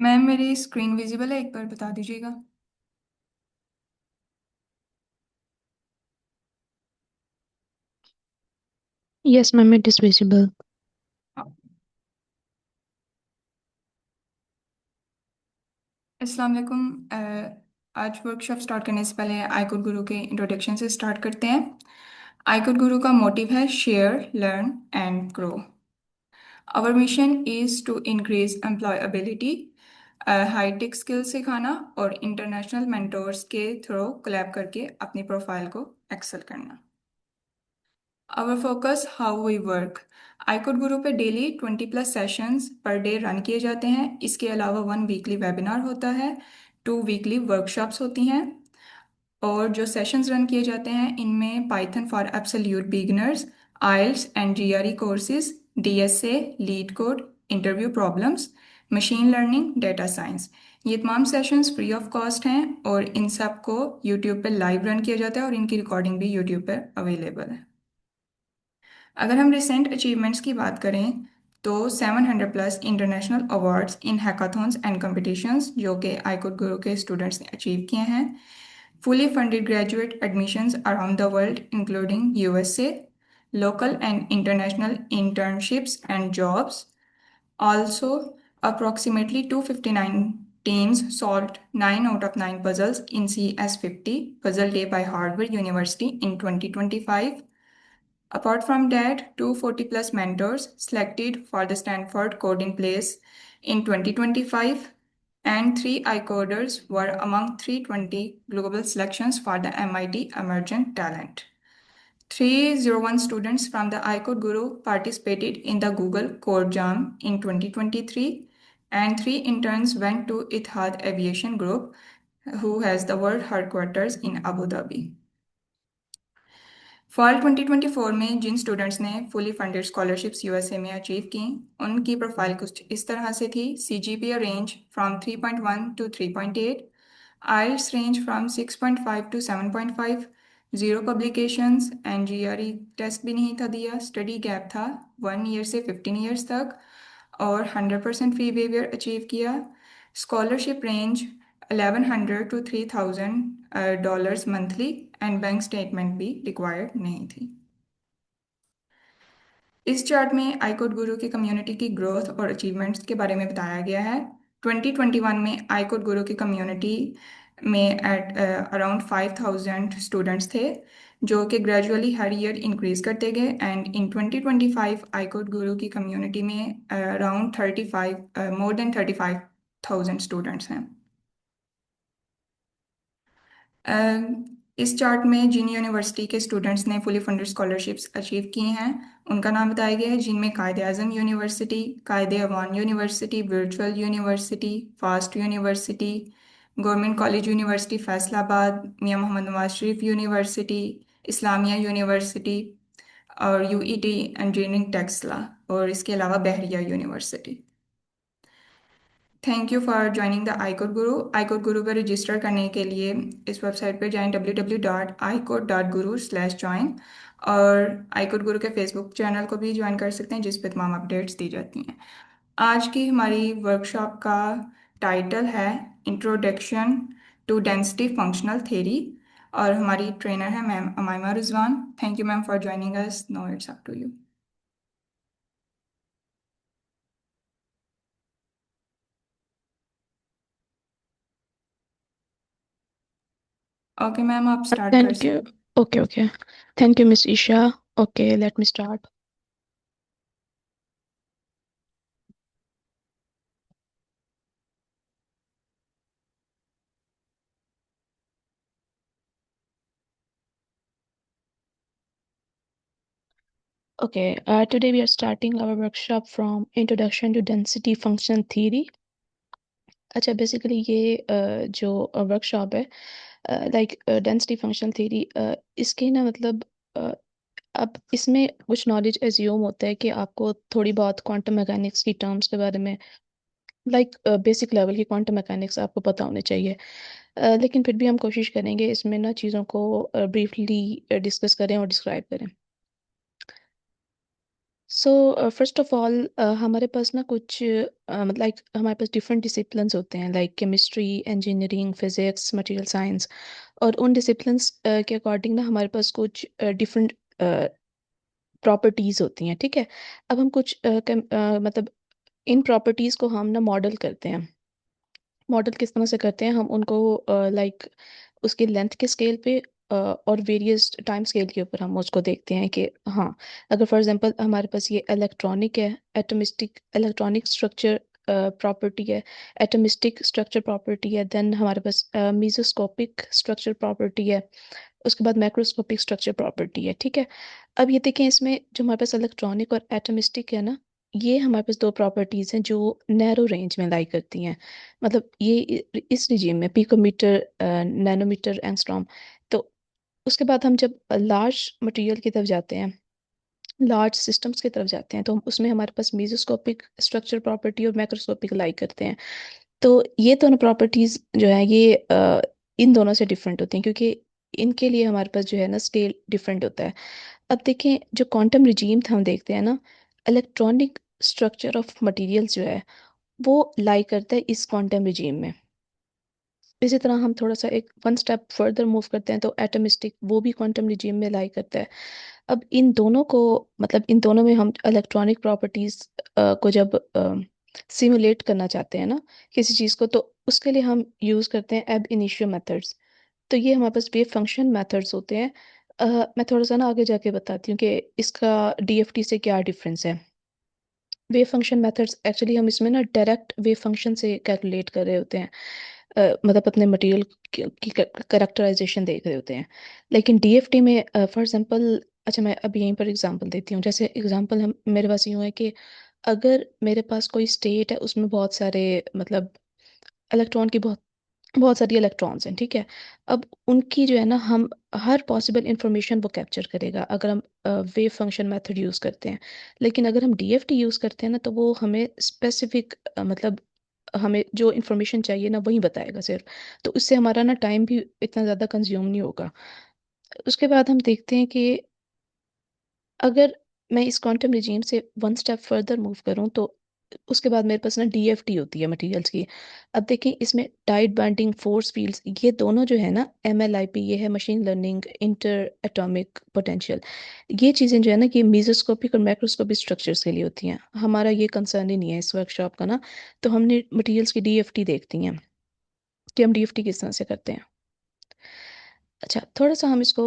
Ma'am मेरी screen visible है, एक बार बता दीजिएगा। Yes, ma'am, it is visible. अस्सलाम वालेकुम। आज वर्कशॉप स्टार्ट करने से पहले आईकोड गुरु के इंट्रोडक्शन से स्टार्ट करते हैं। आईकोड गुरु का मोटिव है share, learn and grow. Our mission is to increase employability, hitech skills सिखाना और इंटरनेशनल मेंटोर्स के थ्रू कोलैब करके अपनी प्रोफाइल को एक्सेल करना। Our focus how we work. ICode Guru पे daily 20+ sessions per day run किए जाते हैं। इसके अलावा 1 वीकली वेबिनार होता है, 2 वीकली वर्कशॉप्स होती हैं। और जो सेशंस रन किए जाते हैं इनमें Python for absolute beginners, IELTS and GRE courses, DSA, LeetCode, interview problems, machine learning, data science. ये तमाम सेशंस फ्री ऑफ कॉस्ट हैं और इन सब को यूट्यूब पर लाइव रन किया जाता है और इनकी रिकॉर्डिंग भी यूट्यूब पर अवेलेबल है। अगर हम रिसेंट अचीवमेंट्स की बात करें तो 700+ international awards in hackathons and competitions जो कि आईकोड गुरु के स्टूडेंट्स ने अचीव किए हैं। Fully funded graduate admissions around the world including USA, local and international internships and jobs. Also, approximately 259 teams solved 9 out of 9 puzzles in CS50 Puzzle Day by Harvard University in 2025. Apart from that, 240+ mentors selected for the Stanford Coding Place in 2025, and 3 iCoders were among 320 global selections for the MIT Emergent Talent. 301 students from the iCode Guru participated in the Google Code Jam in 2023, and 3 interns went to Etihad Aviation Group, who has the world headquarters in Abu Dhabi। Fall 2024 में जिन students ने fully funded scholarships USA में achieve की, उनकी profile कुछ इस तरह से थी। CGPA range from 3.1 to 3.8, IELTS range from 6.5 to 7.5, zero publications, no GRE test भी नहीं था दिया, स्टडी गैप था 1 ईयर से 15 ईयर्स तक, और 100% फी वेवियर अचीव किया। Scholarship range 1100 to $3000 monthly, and bank statement भी रिक्वायर्ड नहीं थी। इस चार्ट में आईकोड गुरु की कम्युनिटी की ग्रोथ और अचीवमेंट्स के बारे में बताया गया है। 2021 में आईकोड गुरु की कम्युनिटी में एट अराउंड 5000 स्टूडेंट्स थे, जो कि ग्रेजुअली हर ईयर इंक्रीज करते गए, एंड इन 2025 आईकोड गुरु की कम्युनिटी में अराउंड 35 मोर देन 35,000 स्टूडेंट्स हैं। इस चार्ट में जिन यूनिवर्सिटी के स्टूडेंट्स ने फुली फंडेड स्कॉलरशिप्स अचीव की हैं उनका नाम बताया गया है, जिनमें कायदे Azam university, Quaid Awam university, virtual university, FAST university, government college university Faisalabad, Mian Muhammad Nawaz Sharif university, Islamia university और यूईटी इंजीनियरिंग टेक्सला, और इसके अलावा Bahria university. Thank you for joining the iCode Guru. ICode गुरु पर रजिस्टर करने के लिए इस वेबसाइट पर जाएं www.icode.guru/join, और आईकोड गुरु के फेसबुक चैनल को भी ज्वाइन कर सकते हैं जिस पर तमाम अपडेट्स दी जाती हैं। आज की हमारी वर्कशॉप का टाइटल है introduction to density functional theory, और हमारी ट्रेनर है ma'am Amaima Rizwan. Thank you ma'am for joining us. No it's up to you. Okay ma'am, आप स्टार्ट कर Thank you. सकते Okay, okay. Thank you, Miss Isha. Okay, let me start. Okay, today we are starting our workshop from Introduction to Density Function Theory. अच्छा, basically ये जो workshop है, like density function theory, इसके ना मतलब अब इसमें कुछ नॉलेज एज्यूम होता है कि आपको थोड़ी बहुत क्वांटम मैकेनिक्स की टर्म्स के बारे में, लाइक बेसिक लेवल की क्वांटम मैकेनिक्स आपको पता होने चाहिए। लेकिन फिर भी हम कोशिश करेंगे इसमें ना चीज़ों को ब्रीफली डिस्कस करें और डिस्क्राइब करें। सो फर्स्ट ऑफ ऑल हमारे पास ना कुछ मतलब लाइक हमारे पास डिफरेंट डिसिप्लिन्स होते हैं, like chemistry, engineering, physics, material science. और उन डिसिप्लिन्स के अकॉर्डिंग ना हमारे पास कुछ डिफरेंट प्रॉपर्टीज होती हैं, ठीक है। अब हम कुछ मतलब इन प्रॉपर्टीज को हम ना मॉडल करते हैं। मॉडल किस तरह से करते हैं, हम उनको लाइक उसके लेंथ के स्केल पे और वेरियस टाइम स्केल के ऊपर हम उसको देखते हैं कि हाँ, अगर फॉर एग्जांपल हमारे पास ये इलेक्ट्रॉनिक है, एटॉमिस्टिक इलेक्ट्रॉनिक स्ट्रक्चर प्रॉपर्टी है, एटॉमिस्टिक स्ट्रक्चर प्रॉपर्टी है, देन हमारे पास मीसोस्कोपिक स्ट्रक्चर प्रॉपर्टी है, उसके बाद मैक्रोस्कोपिक स्ट्रक्चर प्रॉपर्टी है, ठीक है। अब ये देखें, इसमें जो हमारे पास इलेक्ट्रॉनिक और एटॉमिस्टिक है ना, ये हमारे पास दो प्रॉपर्टीज हैं जो नैरो रेंज में लाई करती हैं। मतलब ये इस रिजीम में पिकोमीटर, नैनोमीटर, एंगस्ट्रॉम। तो उसके बाद हम जब लार्ज मटेरियल की तरफ जाते हैं, लार्ज सिस्टम्स की तरफ जाते हैं, तो उसमें हमारे पास मीजोस्कोपिक स्ट्रक्चर प्रॉपर्टी और मैक्रोस्कोपिक लाई करते हैं। तो ये दोनों प्रॉपर्टीज जो है ये इन दोनों से डिफरेंट होती हैं, क्योंकि इनके लिए हमारे पास जो है ना स्केल डिफरेंट होता है। अब देखें, जो क्वांटम रिजीम था हम देखते हैं ना, इलेक्ट्रॉनिक स्ट्रक्चर ऑफ मटेरियल्स जो है वो लाई करता है इस क्वांटम रिजीम में। इसी तरह हम थोड़ा सा एक वन स्टेप फर्दर मूव करते हैं तो एटॉमिस्टिक वो भी क्वांटम रिजीम में लाई करता है। अब इन दोनों को, मतलब इन दोनों में हम इलेक्ट्रॉनिक प्रॉपर्टीज को जब सिमुलेट करना चाहते हैं ना किसी चीज़ को, तो उसके लिए हम यूज़ करते हैं एब इनिशियो मेथड्स। तो ये हमारे पास वेव फंक्शन मेथड्स होते हैं। मैं थोड़ा सा ना आगे जाके बताती हूँ कि इसका डीएफटी से क्या डिफरेंस है। वेव फंक्शन मेथड्स एक्चुअली हम इसमें ना डायरेक्ट वेव फंक्शन से कैलकुलेट कर रहे होते हैं, मतलब अपने मटेरियल की करेक्टराइजेशन देख रहे होते हैं। लेकिन डीएफटी में फॉर एग्जांपल, अच्छा मैं अभी यहीं पर एग्जांपल देती हूँ। जैसे एग्जांपल हम मेरे पास यूँ है कि अगर मेरे पास कोई स्टेट है, उसमें बहुत सारे मतलब इलेक्ट्रॉन की बहुत बहुत सारी इलेक्ट्रॉन्स हैं, ठीक है। अब उनकी जो है ना, हम हर पॉसिबल इंफॉर्मेशन वो कैप्चर करेगा अगर हम वेव फंक्शन मेथड यूज़ करते हैं। लेकिन अगर हम डीएफटी यूज़ करते हैं ना, तो वो हमें स्पेसिफिक मतलब हमें जो इन्फॉर्मेशन चाहिए ना वही बताएगा सिर्फ। तो उससे हमारा ना टाइम भी इतना ज़्यादा कंज्यूम नहीं होगा। उसके बाद हम देखते हैं कि अगर मैं इस क्वांटम रिजीम से वन स्टेप फर्दर मूव करूं, तो उसके बाद मेरे पास ना डीएफटी होती है मटेरियल्स की। अब देखें, इसमें टाइट बाइंडिंग, फोर्स फील्ड्स, ये दोनों जो है ना, एमएलआईपी, ये है machine learning inter atomic potential. ये चीज़ें जो है ना, ये मीजोस्कोपिक और मैक्रोस्कोपिक स्ट्रक्चर्स के लिए होती हैं। हमारा ये कंसर्न ही नहीं है इस वर्कशॉप का ना। तो हमने मटेरियल्स की डीएफटी देखती हैं कि हम डीएफटी किस तरह से करते हैं। अच्छा, थोड़ा सा हम इसको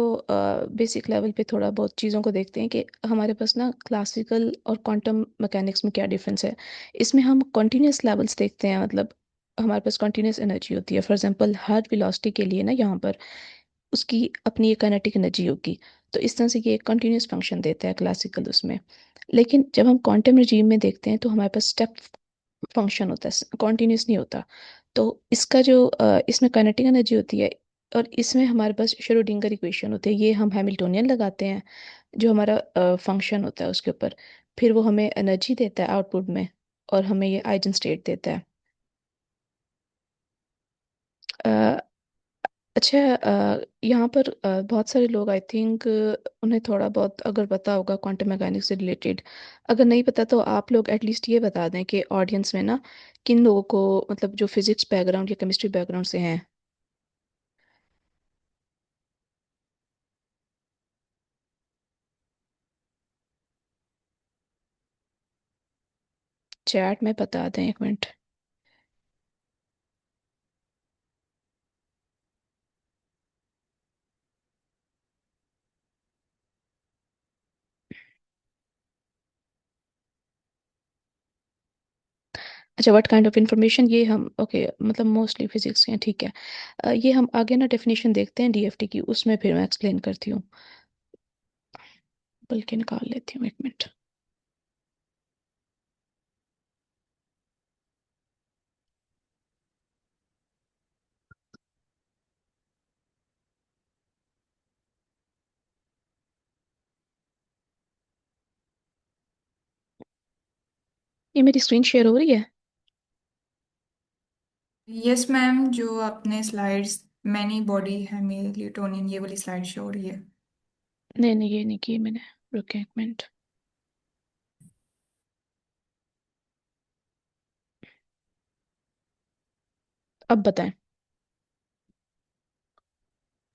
बेसिक लेवल पे थोड़ा बहुत चीज़ों को देखते हैं कि हमारे पास ना क्लासिकल और क्वांटम मैकेनिक्स में क्या डिफरेंस है। इसमें हम कॉन्टीन्यूस लेवल्स देखते हैं, मतलब हमारे पास कॉन्टीन्यूस एनर्जी होती है। फॉर एग्जांपल, हर वेलोसिटी के लिए ना यहाँ पर उसकी अपनी एक काइनेटिक एनर्जी होगी। तो इस तरह से ये एक कंटिन्यूस फंक्शन देता है क्लासिकल उसमें। लेकिन जब हम क्वांटम रिजीम में देखते हैं तो हमारे पास स्टेप फंक्शन होता है, कॉन्टिन्यूस नहीं होता। तो इसका जो इसमें काइनेटिक एनर्जी होती है, और इसमें हमारे पास श्रोडिंगर इक्वेशन होती है। ये हम हैमिल्टोनियन लगाते हैं जो हमारा फंक्शन होता है उसके ऊपर। फिर वो हमें एनर्जी देता है आउटपुट में, और हमें ये आइजन स्टेट देता है। अ, अच्छा, यहाँ पर बहुत सारे लोग आई थिंक उन्हें थोड़ा बहुत अगर पता होगा क्वांटम मैकेनिक्स से रिलेटेड। अगर नहीं पता तो आप लोग एटलीस्ट ये बता दें कि ऑडियंस में ना किन लोगों को, मतलब जो फिजिक्स बैकग्राउंड या केमिस्ट्री बैकग्राउंड से हैं। चैट में बता दें, एक मिनट। अच्छा, व्हाट काइंड ऑफ इंफॉर्मेशन, ये हम ओके मतलब मोस्टली फिजिक्स के हैं, ठीक है। ये हम आगे ना डेफिनेशन देखते हैं डीएफटी की, उसमें फिर मैं एक्सप्लेन करती हूँ। बल्कि निकाल लेती हूँ, एक मिनट। ये मेरी स्क्रीन शेयर हो रही है? यस मैम, जो आपने स्लाइड्स मैनी बॉडी हैमिल्टोनियन ये वाली स्लाइड शो हो रही है। नहीं नहीं, ये नहीं की मैंने। रुके एक मिनट। अब बताएं।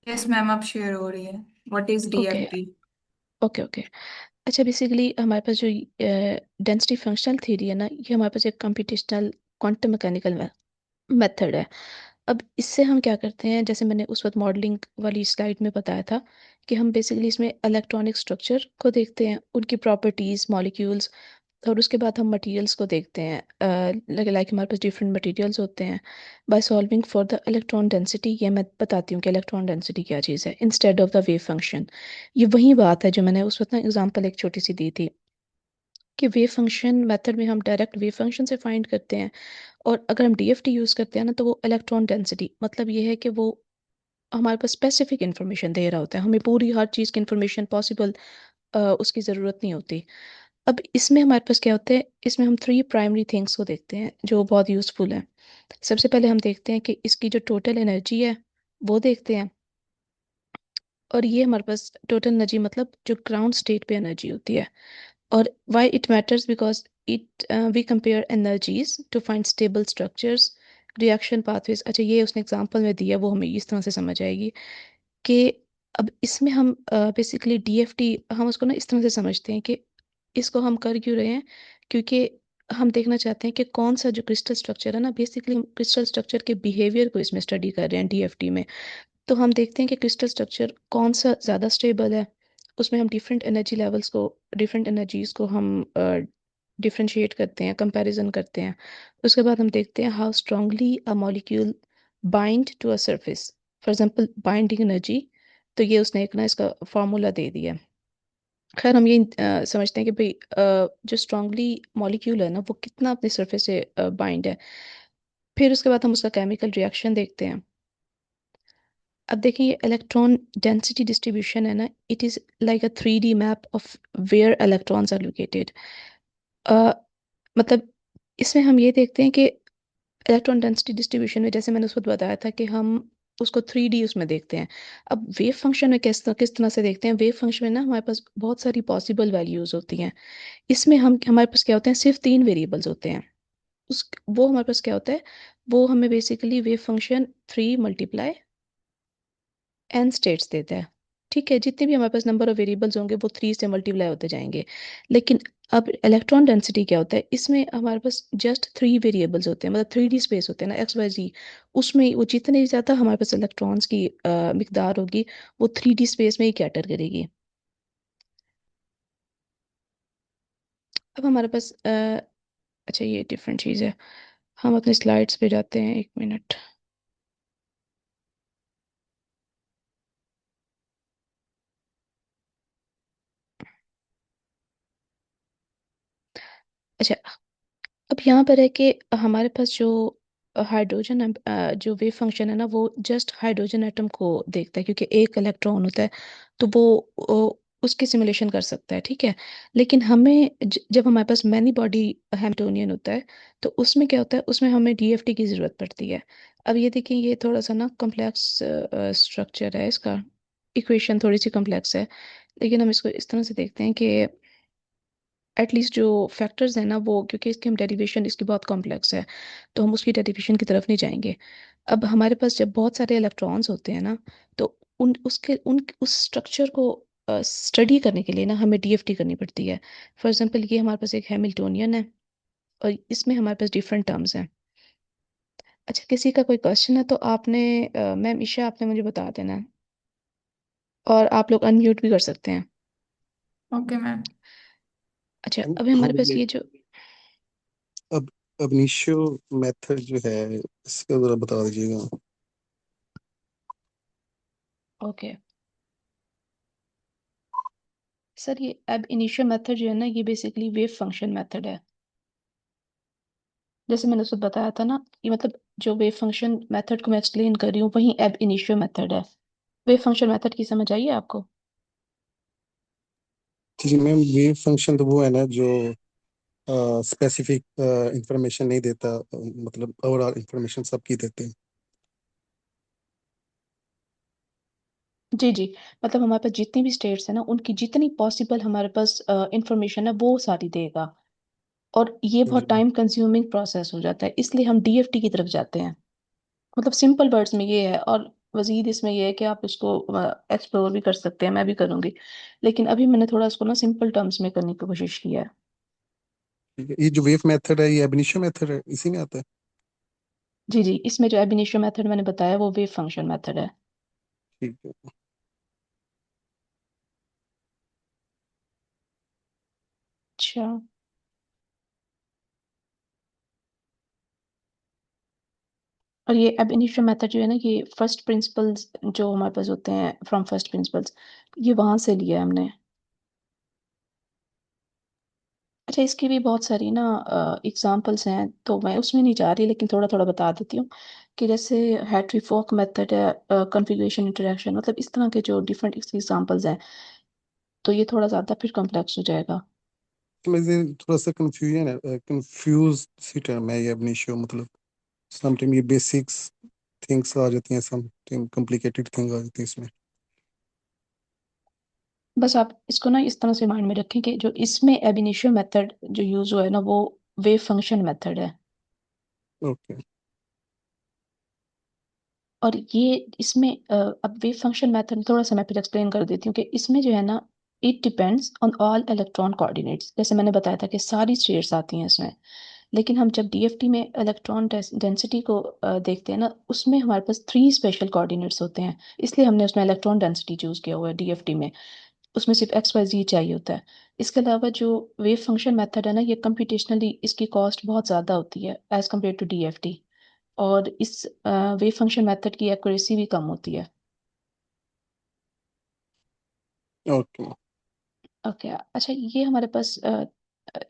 यस मैम, अब शेयर हो रही है। What is okay DFT? Okay okay. अच्छा बेसिकली हमारे पास जो डेंसिटी फंक्शनल थ्योरी है ना, ये हमारे पास एक कंप्यूटेशनल क्वांटम मैकेनिकल मेथड है। अब इससे हम क्या करते हैं, जैसे मैंने उस वक्त मॉडलिंग वाली स्लाइड में बताया था कि हम बेसिकली इसमें इलेक्ट्रॉनिक स्ट्रक्चर को देखते हैं, उनकी प्रॉपर्टीज, मॉलिक्यूल्स, और उसके बाद हम मटेरियल्स को देखते हैं। लाइक हमारे पास डिफरेंट मटेरियल्स होते हैं। By solving for the electron density, ये मैं बताती हूँ कि इलेक्ट्रॉन डेंसिटी क्या चीज़ है, instead of the wave function. ये वही बात है जो मैंने उस वक्त ना एग्जांपल एक छोटी सी दी थी, कि वेव फंक्शन मेथड में हम डायरेक्ट वेव फंक्शन से फाइंड करते हैं, और अगर हम डीएफटी यूज़ करते हैं ना, तो वो इलेक्ट्रॉन डेंसिटी, मतलब ये है कि वो हमारे पास स्पेसिफिक इन्फॉर्मेशन दे रहा होता है, हमें पूरी हर चीज़ की इन्फॉर्मेशन पॉसिबल उसकी ज़रूरत नहीं होती। अब इसमें हमारे पास क्या होता है, इसमें हम थ्री प्राइमरी थिंग्स को देखते हैं जो बहुत यूज़फुल है। सबसे पहले हम देखते हैं कि इसकी जो टोटल एनर्जी है वो देखते हैं। और ये हमारे पास टोटल एनर्जी मतलब जो ग्राउंड स्टेट पे एनर्जी होती है। और why it matters, because it we compare energies to find stable structures, reaction pathways. अच्छा ये उसने एग्जांपल में दिया, वो हमें इस तरह से समझ आएगी कि अब इसमें हम बेसिकली डीएफटी हम उसको ना इस तरह से समझते हैं कि इसको हम कर क्यों रहे हैं, क्योंकि हम देखना चाहते हैं कि कौन सा जो क्रिस्टल स्ट्रक्चर है ना, बेसिकली हम क्रिस्टल स्ट्रक्चर के बिहेवियर को इसमें स्टडी कर रहे हैं डीएफटी में। तो हम देखते हैं कि क्रिस्टल स्ट्रक्चर कौन सा ज़्यादा स्टेबल है, उसमें हम डिफरेंट एनर्जी लेवल्स को, डिफरेंट एनर्जीज को हम डिफ्रेंशिएट करते हैं, कंपैरिजन करते हैं। उसके बाद हम देखते हैं how strongly a molecule bind to a surface, for example binding energy. तो ये उसने एक ना इसका फार्मूला दे दिया है। खैर हम ये समझते हैं कि भाई जो स्ट्रांगली मॉलिक्यूल है ना, वो कितना अपने सरफेस से बाइंड है। फिर उसके बाद हम उसका केमिकल रिएक्शन देखते हैं। अब देखिए ये इलेक्ट्रॉन डेंसिटी डिस्ट्रीब्यूशन है ना, it is like a 3D map of where electrons are located. मतलब इसमें हम ये देखते हैं कि इलेक्ट्रॉन डेंसिटी डिस्ट्रीब्यूशन में, जैसे मैंने उस वक्त बताया था कि हम उसको 3D उसमें देखते हैं। अब वेव फंक्शन में किस तरह से देखते हैं, वेव फंक्शन में ना हमारे पास बहुत सारी पॉसिबल वैल्यूज होती हैं। इसमें हम हमारे पास क्या होते हैं, सिर्फ तीन वेरिएबल्स होते हैं। उस वो हमारे पास क्या होता है, वो हमें basically wave function 3 × n states देता है। ठीक है, जितने भी हमारे पास नंबर ऑफ वेरिएबल्स होंगे वो 3 से मल्टीप्लाई होते जाएंगे। लेकिन अब इलेक्ट्रॉन डेंसिटी क्या होता है, इसमें हमारे पास जस्ट 3 वेरिएबल्स होते हैं, मतलब 3D स्पेस होते हैं ना, XYZ। उसमें वो जितने भी ज़्यादा हमारे पास इलेक्ट्रॉन्स की मिकदार होगी, वो 3D स्पेस में ही कैटर करेगी। अब हमारे पास अच्छा ये डिफरेंट चीज़ है। हम अपने स्लाइड्स पे जाते हैं, 1 मिनट। अच्छा, अब यहाँ पर है कि हमारे पास जो हाइड्रोजन जो वेव फंक्शन है ना, वो जस्ट हाइड्रोजन एटम को देखता है, क्योंकि एक इलेक्ट्रॉन होता है, तो वो उसकी सिमुलेशन कर सकता है। ठीक है, लेकिन हमें जब हमारे पास मैनी बॉडी हैमिल्टोनियन होता है, तो उसमें क्या होता है, उसमें हमें डीएफटी की ज़रूरत पड़ती है। अब ये देखिए, ये थोड़ा सा ना कॉम्प्लेक्स स्ट्रक्चर है इसका, इक्वेशन थोड़ी सी कॉम्प्लेक्स है, लेकिन हम इसको इस तरह से देखते हैं कि एटलीस्ट जो फैक्टर्स हैं ना, वो क्योंकि इसकी हम डेरिवेशन इसकी बहुत कॉम्प्लेक्स है, तो हम उसकी डेरिवेशन की तरफ नहीं जाएंगे। अब हमारे पास जब बहुत सारे इलेक्ट्रॉन्स होते हैं ना, तो उस स्ट्रक्चर को स्टडी करने के लिए ना हमें डीएफटी करनी पड़ती है। फॉर एग्जांपल ये हमारे पास एक हैमिल्टोनियन है, और इसमें हमारे पास डिफरेंट टर्म्स हैं। अच्छा किसी का कोई क्वेश्चन है तो आपने मैम ईशा आपने मुझे बता देना है, और आप लोग अनम्यूट भी कर सकते हैं। Okay ma'am. अच्छा मैम, अभी हमारे पास ये ये जो अब अब इनिशियो मेथड जो है इसका जरा बता दीजिएगा। ओके सर, ये अब इनिशियल मेथड जो है ना, ये बेसिकली वेव फंक्शन मेथड है। जैसे मैंने उसको बताया था ना, ये मतलब जो वेव फंक्शन मेथड को मैं एक्सप्लेन कर रही हूँ, वही अब इनिशियल मेथड है। वेव फंक्शन मेथड की समझ आई है आपको? जी मैम, वेव फंक्शन तो वो है ना जो स्पेसिफिक इंफॉर्मेशन नहीं देता, मतलब ओवरऑल इंफॉर्मेशन सबकी देते हैं। जी जी, मतलब हमारे पास जितनी भी स्टेट्स है ना, उनकी जितनी पॉसिबल हमारे पास इंफॉर्मेशन है वो सारी देगा। और ये बहुत जी टाइम कंज्यूमिंग प्रोसेस हो जाता है, इसलिए हम डीएफटी की तरफ जाते हैं। मतलब सिंपल वर्ड्स में ये है, और मजीद इसमें ये है कि आप इसको एक्सप्लोर भी कर सकते हैं, मैं भी करूंगी, लेकिन अभी मैंने थोड़ा इसको ना सिंपल टर्म्स में करने की कोशिश की है। ठीक है, ये जो वेव मेथड है ये एब इनिशियो मेथड है, इसी में आता है? जी जी, इसमें जो एब इनिशियो मेथड मैंने बताया वो वेव फंक्शन मेथड है। ठीक है। अच्छा, और ये एब इनिशियो मेथड जो है ना, ये फर्स्ट प्रिंसिपल्स जो हमारे पास होते हैं फ्रॉम फर्स्ट प्रिंसिपल्स, ये वहां से लिया है हमने। अच्छा, इसकी भी बहुत सारी ना एग्जांपल्स हैं, तो मैं उसमें नहीं जा रही, लेकिन थोड़ा थोड़ा बता देती हूँ कि जैसे हैट्री फोक मेथड है, कॉन्फ़िगरेशन इंटरेक्शन, मतलब इस तरह के जो डिफरेंट एग्जांपल्स हैं, तो ये थोड़ा ज़्यादा फिर कॉम्प्लेक्स हो जाएगा। तो मुझे थोड़ा सा कंफ्यूजन है, कंफ्यूज सी टर्म है ये एब इनिशियो, मतलब समटाइम ये बेसिक्स थिंग्स आ जाती हैं, समटाइम कॉम्प्लिकेटेड थिंग आ जाती है इसमें। बस आप इसको ना इस तरह से माइंड में रखें कि जो इसमें एब इनिशियो मेथड जो यूज हुआ है ना, वो वेव फंक्शन मेथड है। ओके। और ये इसमें अब वेव फंक्शन मेथड थोड़ा सा मैं फिर एक्सप्लेन कर देती हूँ कि इसमें जो है ना, it depends on all electron coordinates, जैसे मैंने बताया था कि सारी स्टेट्स आती हैं इसमें। लेकिन हम जब डीएफटी में इलेक्ट्रॉन डेंसिटी को देखते हैं ना, उसमें हमारे पास 3 स्पेशल कोऑर्डिनेट्स होते हैं, इसलिए हमने उसमें इलेक्ट्रॉन डेंसिटी चूज किया हुआ है डीएफटी में। उसमें सिर्फ एक्स वाई जी चाहिए होता है। इसके अलावा जो वेव फंक्शन मेथड है ना, ये कंप्यूटेशनली इसकी कॉस्ट बहुत ज़्यादा होती है एज कम्पेयर टू डीएफटी, और इस वेव फंक्शन मेथड की एक्यूरेसी भी कम होती है। ओके। ओके, अच्छा, ये हमारे पास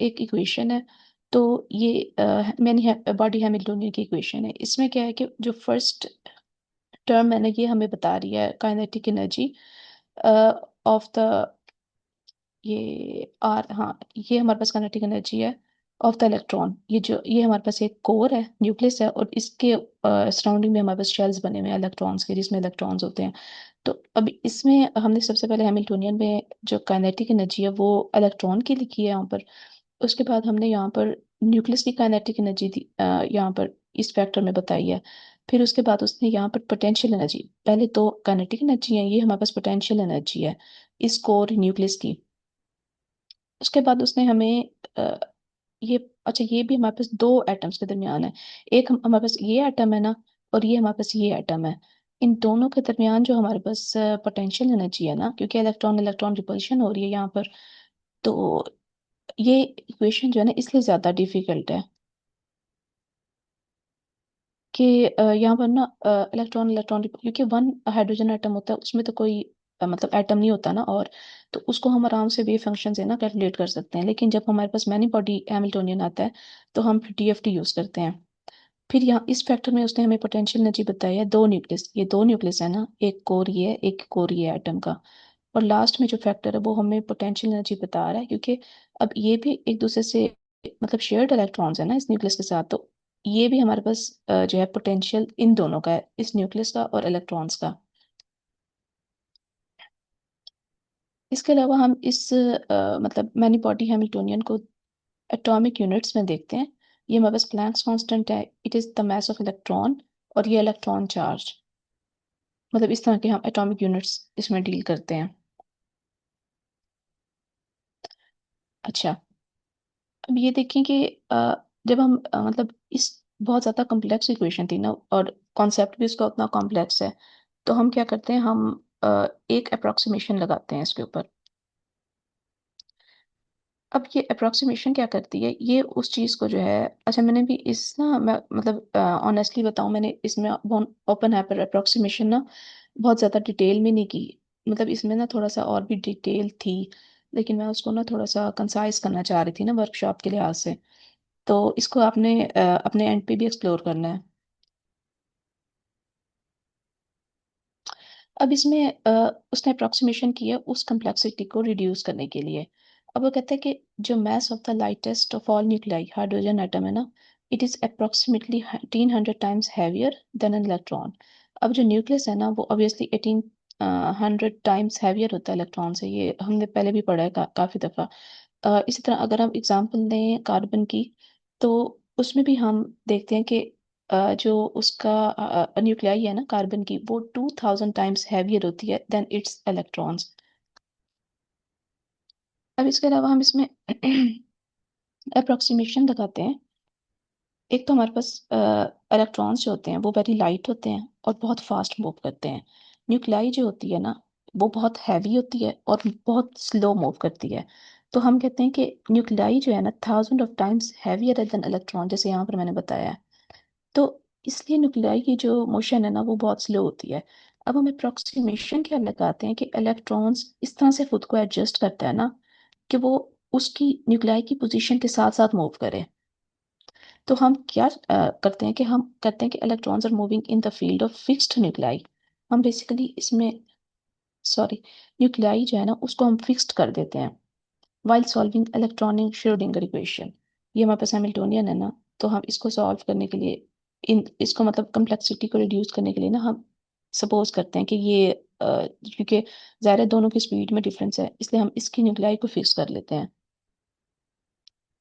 एक इक्वेशन है। तो ये मैंने बॉडी हैमिल्टोनियन की इक्वेशन है। इसमें क्या है कि जो फर्स्ट टर्म है ना, ये हमें बता रही है काइनेटिक एनर्जी ऑफ द, ये आर, हाँ, ये हमारे पास काइनेटिक एनर्जी है ऑफ द इलेक्ट्रॉन। ये हमारे पास एक कोर है, न्यूक्लियस है, और इसके सराउंडिंग में हमारे पास शेल्स बने हुए हैं इलेक्ट्रॉन्स के, जिसमें इलेक्ट्रॉन्स होते हैं। तो अब इसमें हमने सबसे पहले हैमिल्टोनियन में जो काइनेटिक एनर्जी है वो इलेक्ट्रॉन की लिखी है यहाँ पर। उसके बाद हमने यहाँ पर न्यूक्लियस की काइनेटिक एनर्जी यहाँ पर इस फैक्टर में बताई है। फिर उसके बाद उसने यहाँ पर पोटेंशियल एनर्जी, पहले तो काइनेटिक एनर्जी है, ये हमारे पास पोटेंशियल एनर्जी है इस कोर न्यूक्लियस की। उसके बाद उसने हमें ये, अच्छा, ये भी हमारे पास दो एटम्स के दरमियान है। एक हमारे पास ये एटम है ना, और ये हमारे पास ये एटम है। इन दोनों के दरमियान जो हमारे पास पोटेंशियल एनर्जी है ना, क्योंकि इलेक्ट्रॉन इलेक्ट्रॉन रिपल्शन हो रही है यहाँ पर, तो ये इक्वेशन जो है ना, इसलिए ज्यादा डिफिकल्ट है कि यहाँ पर ना इलेक्ट्रॉन इलेक्ट्रॉन, क्योंकि वन हाइड्रोजन एटम होता है, उसमें तो कोई मतलब एटम नहीं होता ना, और तो उसको हम आराम से वेव फंक्शन से ना कैलकुलेट कर सकते हैं। लेकिन जब हमारे पास मैनी बॉडी हैमिल्टोनियन आता है, तो हम फिर डीएफटी यूज करते हैं। फिर यहाँ इस फैक्टर में उसने हमें पोटेंशियल एनर्जी बताई है दो न्यूक्लियस, ये दो न्यूक्लियस है ना, एक कोर ये है, एक कोर ये एटम का। और लास्ट में जो फैक्टर है वो हमें पोटेंशियल एनर्जी बता रहा है, क्योंकि अब ये भी एक दूसरे से मतलब शेयर्ड इलेक्ट्रॉन्स है ना इस न्यूक्लियस के साथ, तो ये भी हमारे पास जो है पोटेंशियल इन दोनों का है, इस न्यूक्लियस का और इलेक्ट्रॉन्स का। इसके अलावा हम इस मतलब मैनी बॉडी हैमिल्टोनियन को एटॉमिक यूनिट्स में देखते हैं। ये हमारे पास प्लैंक्स कांस्टेंट है, it is the mass of electron, और ये इलेक्ट्रॉन चार्ज, मतलब इस तरह के हम एटॉमिक यूनिट्स इसमें डील करते हैं। अच्छा, अब ये देखें कि जब हम मतलब इस बहुत ज़्यादा कॉम्प्लेक्स इक्वेशन थी ना, और कॉन्सेप्ट भी इसका उतना कॉम्प्लेक्स है, तो हम क्या करते हैं, हम एक अप्रोक्सीमेशन लगाते हैं इसके ऊपर। अब ये अप्रोक्सीमेशन क्या करती है, ये उस चीज़ को जो है, अच्छा, मैंने भी इस ना, मैं मतलब ऑनेस्टली बताऊं, मैंने इसमें ओपन हाइपर अप्रोक्सीमेशन ना बहुत ज़्यादा डिटेल में नहीं की। मतलब इसमें ना थोड़ा सा और भी डिटेल थी, लेकिन मैं उसको ना थोड़ा सा कंसाइज करना चाह रही थी ना वर्कशॉप के लिहाज से। तो इसको आपने अपने एंड पे भी एक्सप्लोर करना है। अब इसमें उसने अप्रोक्सीमेशन की है उस कम्प्लेक्सिटी को रिड्यूस करने के लिए। अब वो कहता है कि जो mass of the lightest of all nuclei hydrogen atom है ना, it is approximately 1800 times heavier than an electron. अब जो न्यूक्लियस है ना, वो ऑब्वियसली 1800 टाइम्स हैवियर होता है इलेक्ट्रॉन से, ये हमने पहले भी पढ़ा है काफी दफा। इसी तरह अगर हम एग्जांपल दें कार्बन की, तो उसमें भी हम देखते हैं कि जो उसका न्यूक्लियाई है ना कार्बन की, वो 2000 टाइम्स हैवियर होती है देन इट्स इलेक्ट्रॉन्स। अब इसके अलावा हम इसमें अप्रोक्सीमेशन लगाते हैं। एक तो हमारे पास इलेक्ट्रॉन्स जो होते हैं वो वेरी लाइट होते हैं और बहुत फास्ट मूव करते हैं। न्यूक्लियाई जो होती है ना वो बहुत हैवी होती है और बहुत स्लो मूव करती है। तो हम कहते हैं कि न्यूक्लियाई जो है ना 1000 of times heavier than electron, जैसे यहाँ पर मैंने बताया है। तो इसलिए न्यूक्लियाई की जो मोशन है ना वो बहुत स्लो होती है। अब हम अप्रोक्सीमेशन क्या लगाते हैं कि इलेक्ट्रॉन्स इस तरह से खुद को एडजस्ट करता है ना कि वो उसकी न्यूक्लियाई की पोजीशन के साथ साथ मूव करे। तो हम क्या करते हैं कि हम कहते हैं कि electrons are moving in the field of fixed nuclei. हम बेसिकली इसमें सॉरी न्यूक्लियाई जो है ना उसको हम फिक्स्ड कर देते हैं while solving electronic Schrödinger equation. ये हमारे पास हैमिल्टोनियन है ना, तो हम इसको सॉल्व करने के लिए इन इसको मतलब कम्प्लेक्सिटी को रिड्यूस करने के लिए ना हम सपोज करते हैं कि ये क्योंकि ज़ाहिर है दोनों की स्पीड में डिफरेंस है इसलिए हम इसकी न्यूक्लियाई को फिक्स कर लेते हैं।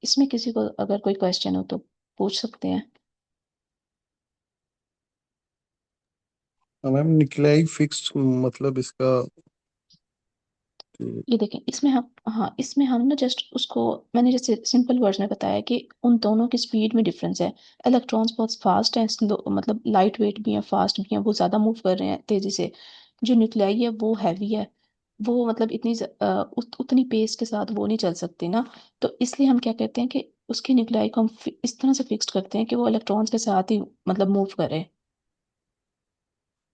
इसमें किसी को अगर कोई क्वेश्चन हो तो पूछ सकते हैं। मैम निकलाई फिक्स्ड मतलब इसका ये देखें इसमें हम, हाँ इसमें हम ना जस्ट उसको, मैंने जैसे सिंपल वर्ड्स में बताया कि उन दोनों की स्पीड में डिफरेंस है। इलेक्ट्रॉन्स बहुत फास्ट हैं, स्लो मतलब लाइट वेट भी हैं, फास्ट भी हैं, वो ज़्यादा मूव कर रहे हैं तेज़ी से। जो न्यूक्लियाई है वो हैवी है, वो मतलब उतनी पेस के साथ वो नहीं चल सकती ना। तो इसलिए हम क्या कहते हैं कि उसकी न्यूक्लियाई को हम इस तरह से फिक्स्ड करते हैं कि वो इलेक्ट्रॉन्स के साथ ही मतलब मूव करे।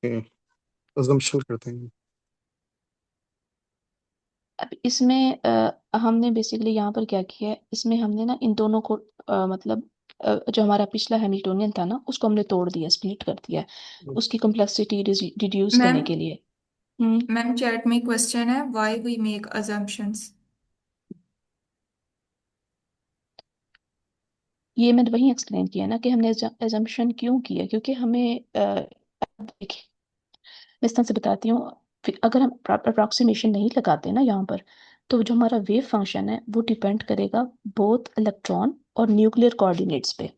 अजम्पशन करते हैं। अब इसमें हमने बेसिकली यहाँ पर क्या किया है, इसमें हमने ना इन दोनों को मतलब जो हमारा पिछला हैमिल्टोनियन था ना उसको हमने तोड़ दिया, स्प्लिट कर दिया उसकी कॉम्प्लेक्सिटी रिड्यूस मैम करने के लिए। हम्म। मैम चैट में क्वेश्चन है, व्हाई वी मेक अजम्पशंस। ये मैंने वही एक्सप्लेन किया ना कि हमने एजम्पशन क्यों किया, क्योंकि हमें देखिए मैं इस तरह से बताती हूँ। फिर अगर हम अप्रोक्सीमेशन नहीं लगाते ना यहाँ पर, तो जो हमारा वेव फंक्शन है वो डिपेंड करेगा बोथ इलेक्ट्रॉन और न्यूक्लियर कोऑर्डिनेट्स पे।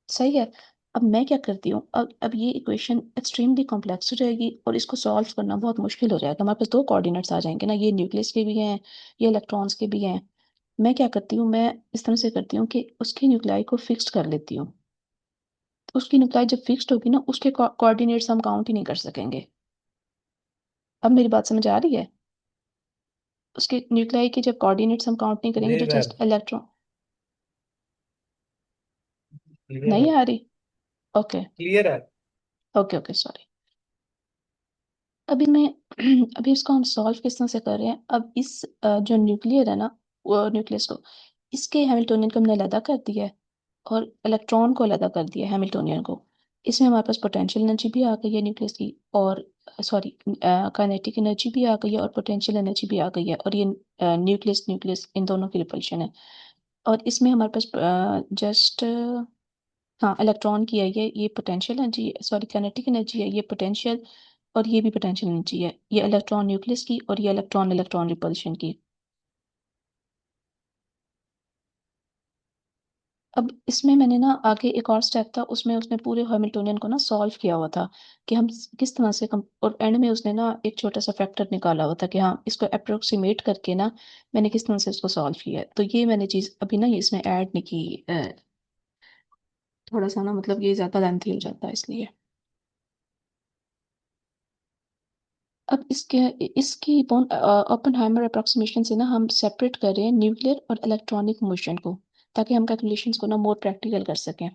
सही है। अब मैं क्या करती हूँ, अब ये इक्वेशन एक्सट्रीमली कॉम्प्लेक्स हो जाएगी और इसको सॉल्व करना बहुत मुश्किल हो जाएगा। हमारे पास दो कोऑर्डिनेट्स आ जाएंगे ना, ये न्यूक्लियस के भी हैं, ये इलेक्ट्रॉन्स के भी हैं। मैं क्या करती हूँ, मैं इस तरह से करती हूँ कि उसकी न्यूक्लियाई को फिक्स्ड कर लेती हूँ। तो उसकी न्यूक्लियाई जब फिक्स्ड होगी ना उसके कोऑर्डिनेट्स हम काउंट ही नहीं कर सकेंगे। अब मेरी बात समझ आ रही है? उसके न्यूक्लियाई के जब कोऑर्डिनेट्स हम काउंट नहीं करेंगे तो क्लियर है। Just electron. क्लियर है। नहीं आ रही? ओके क्लियर है। Okay okay sorry. अभी मैं अभी इसको हम सॉल्व किस तरह से कर रहे हैं। अब इस जो न्यूक्लियर है ना, वो न्यूक्लियस को, इसके हैमिल्टोनियन को हमने अलग कर दिया है और इलेक्ट्रॉन को अलग कर दिया है हैमिल्टोनियन को। इसमें हमारे पास पोटेंशियल एनर्जी भी आ गई है न्यूक्लियस की, और सॉरी काइनेटिक एनर्जी भी आ गई है और पोटेंशियल एनर्जी भी आ गई है, और ये न्यूक्लियस न्यूक्लियस इन दोनों की रिपल्शन है। और इसमें हमारे पास जस्ट हाँ इलेक्ट्रॉन की है, ये potential energy, sorry kinetic energy है, ये पोटेंशियल, और ये भी पोटेंशियल एनर्जी है, ये इलेक्ट्रॉन न्यूक्लियस की और ये इलेक्ट्रॉन इलेक्ट्रॉन रिपल्शन की। अब इसमें मैंने ना आगे एक और स्टेप था, उसमें उसने पूरे हैमिल्टोनियन को ना सॉल्व किया हुआ था कि हम किस तरह से और एंड में उसने ना एक छोटा सा फैक्टर निकाला हुआ था कि हाँ इसको अप्रोक्सीमेट करके ना मैंने किस तरह से उसको सॉल्व किया है। तो ये मैंने चीज़ अभी ना ये इसमें ऐड नहीं की, थोड़ा सा ना मतलब ये ज़्यादा लेंथी हो जाता है इसलिए। अब इसके इसकी ओपेनहाइमर अप्रोक्सीमेशन से ना हम सेपरेट कर रहे हैं न्यूक्लियर और इलेक्ट्रॉनिक मोशन को, ताकि हम कैलकुलेशंस को ना मोर प्रैक्टिकल कर सकें।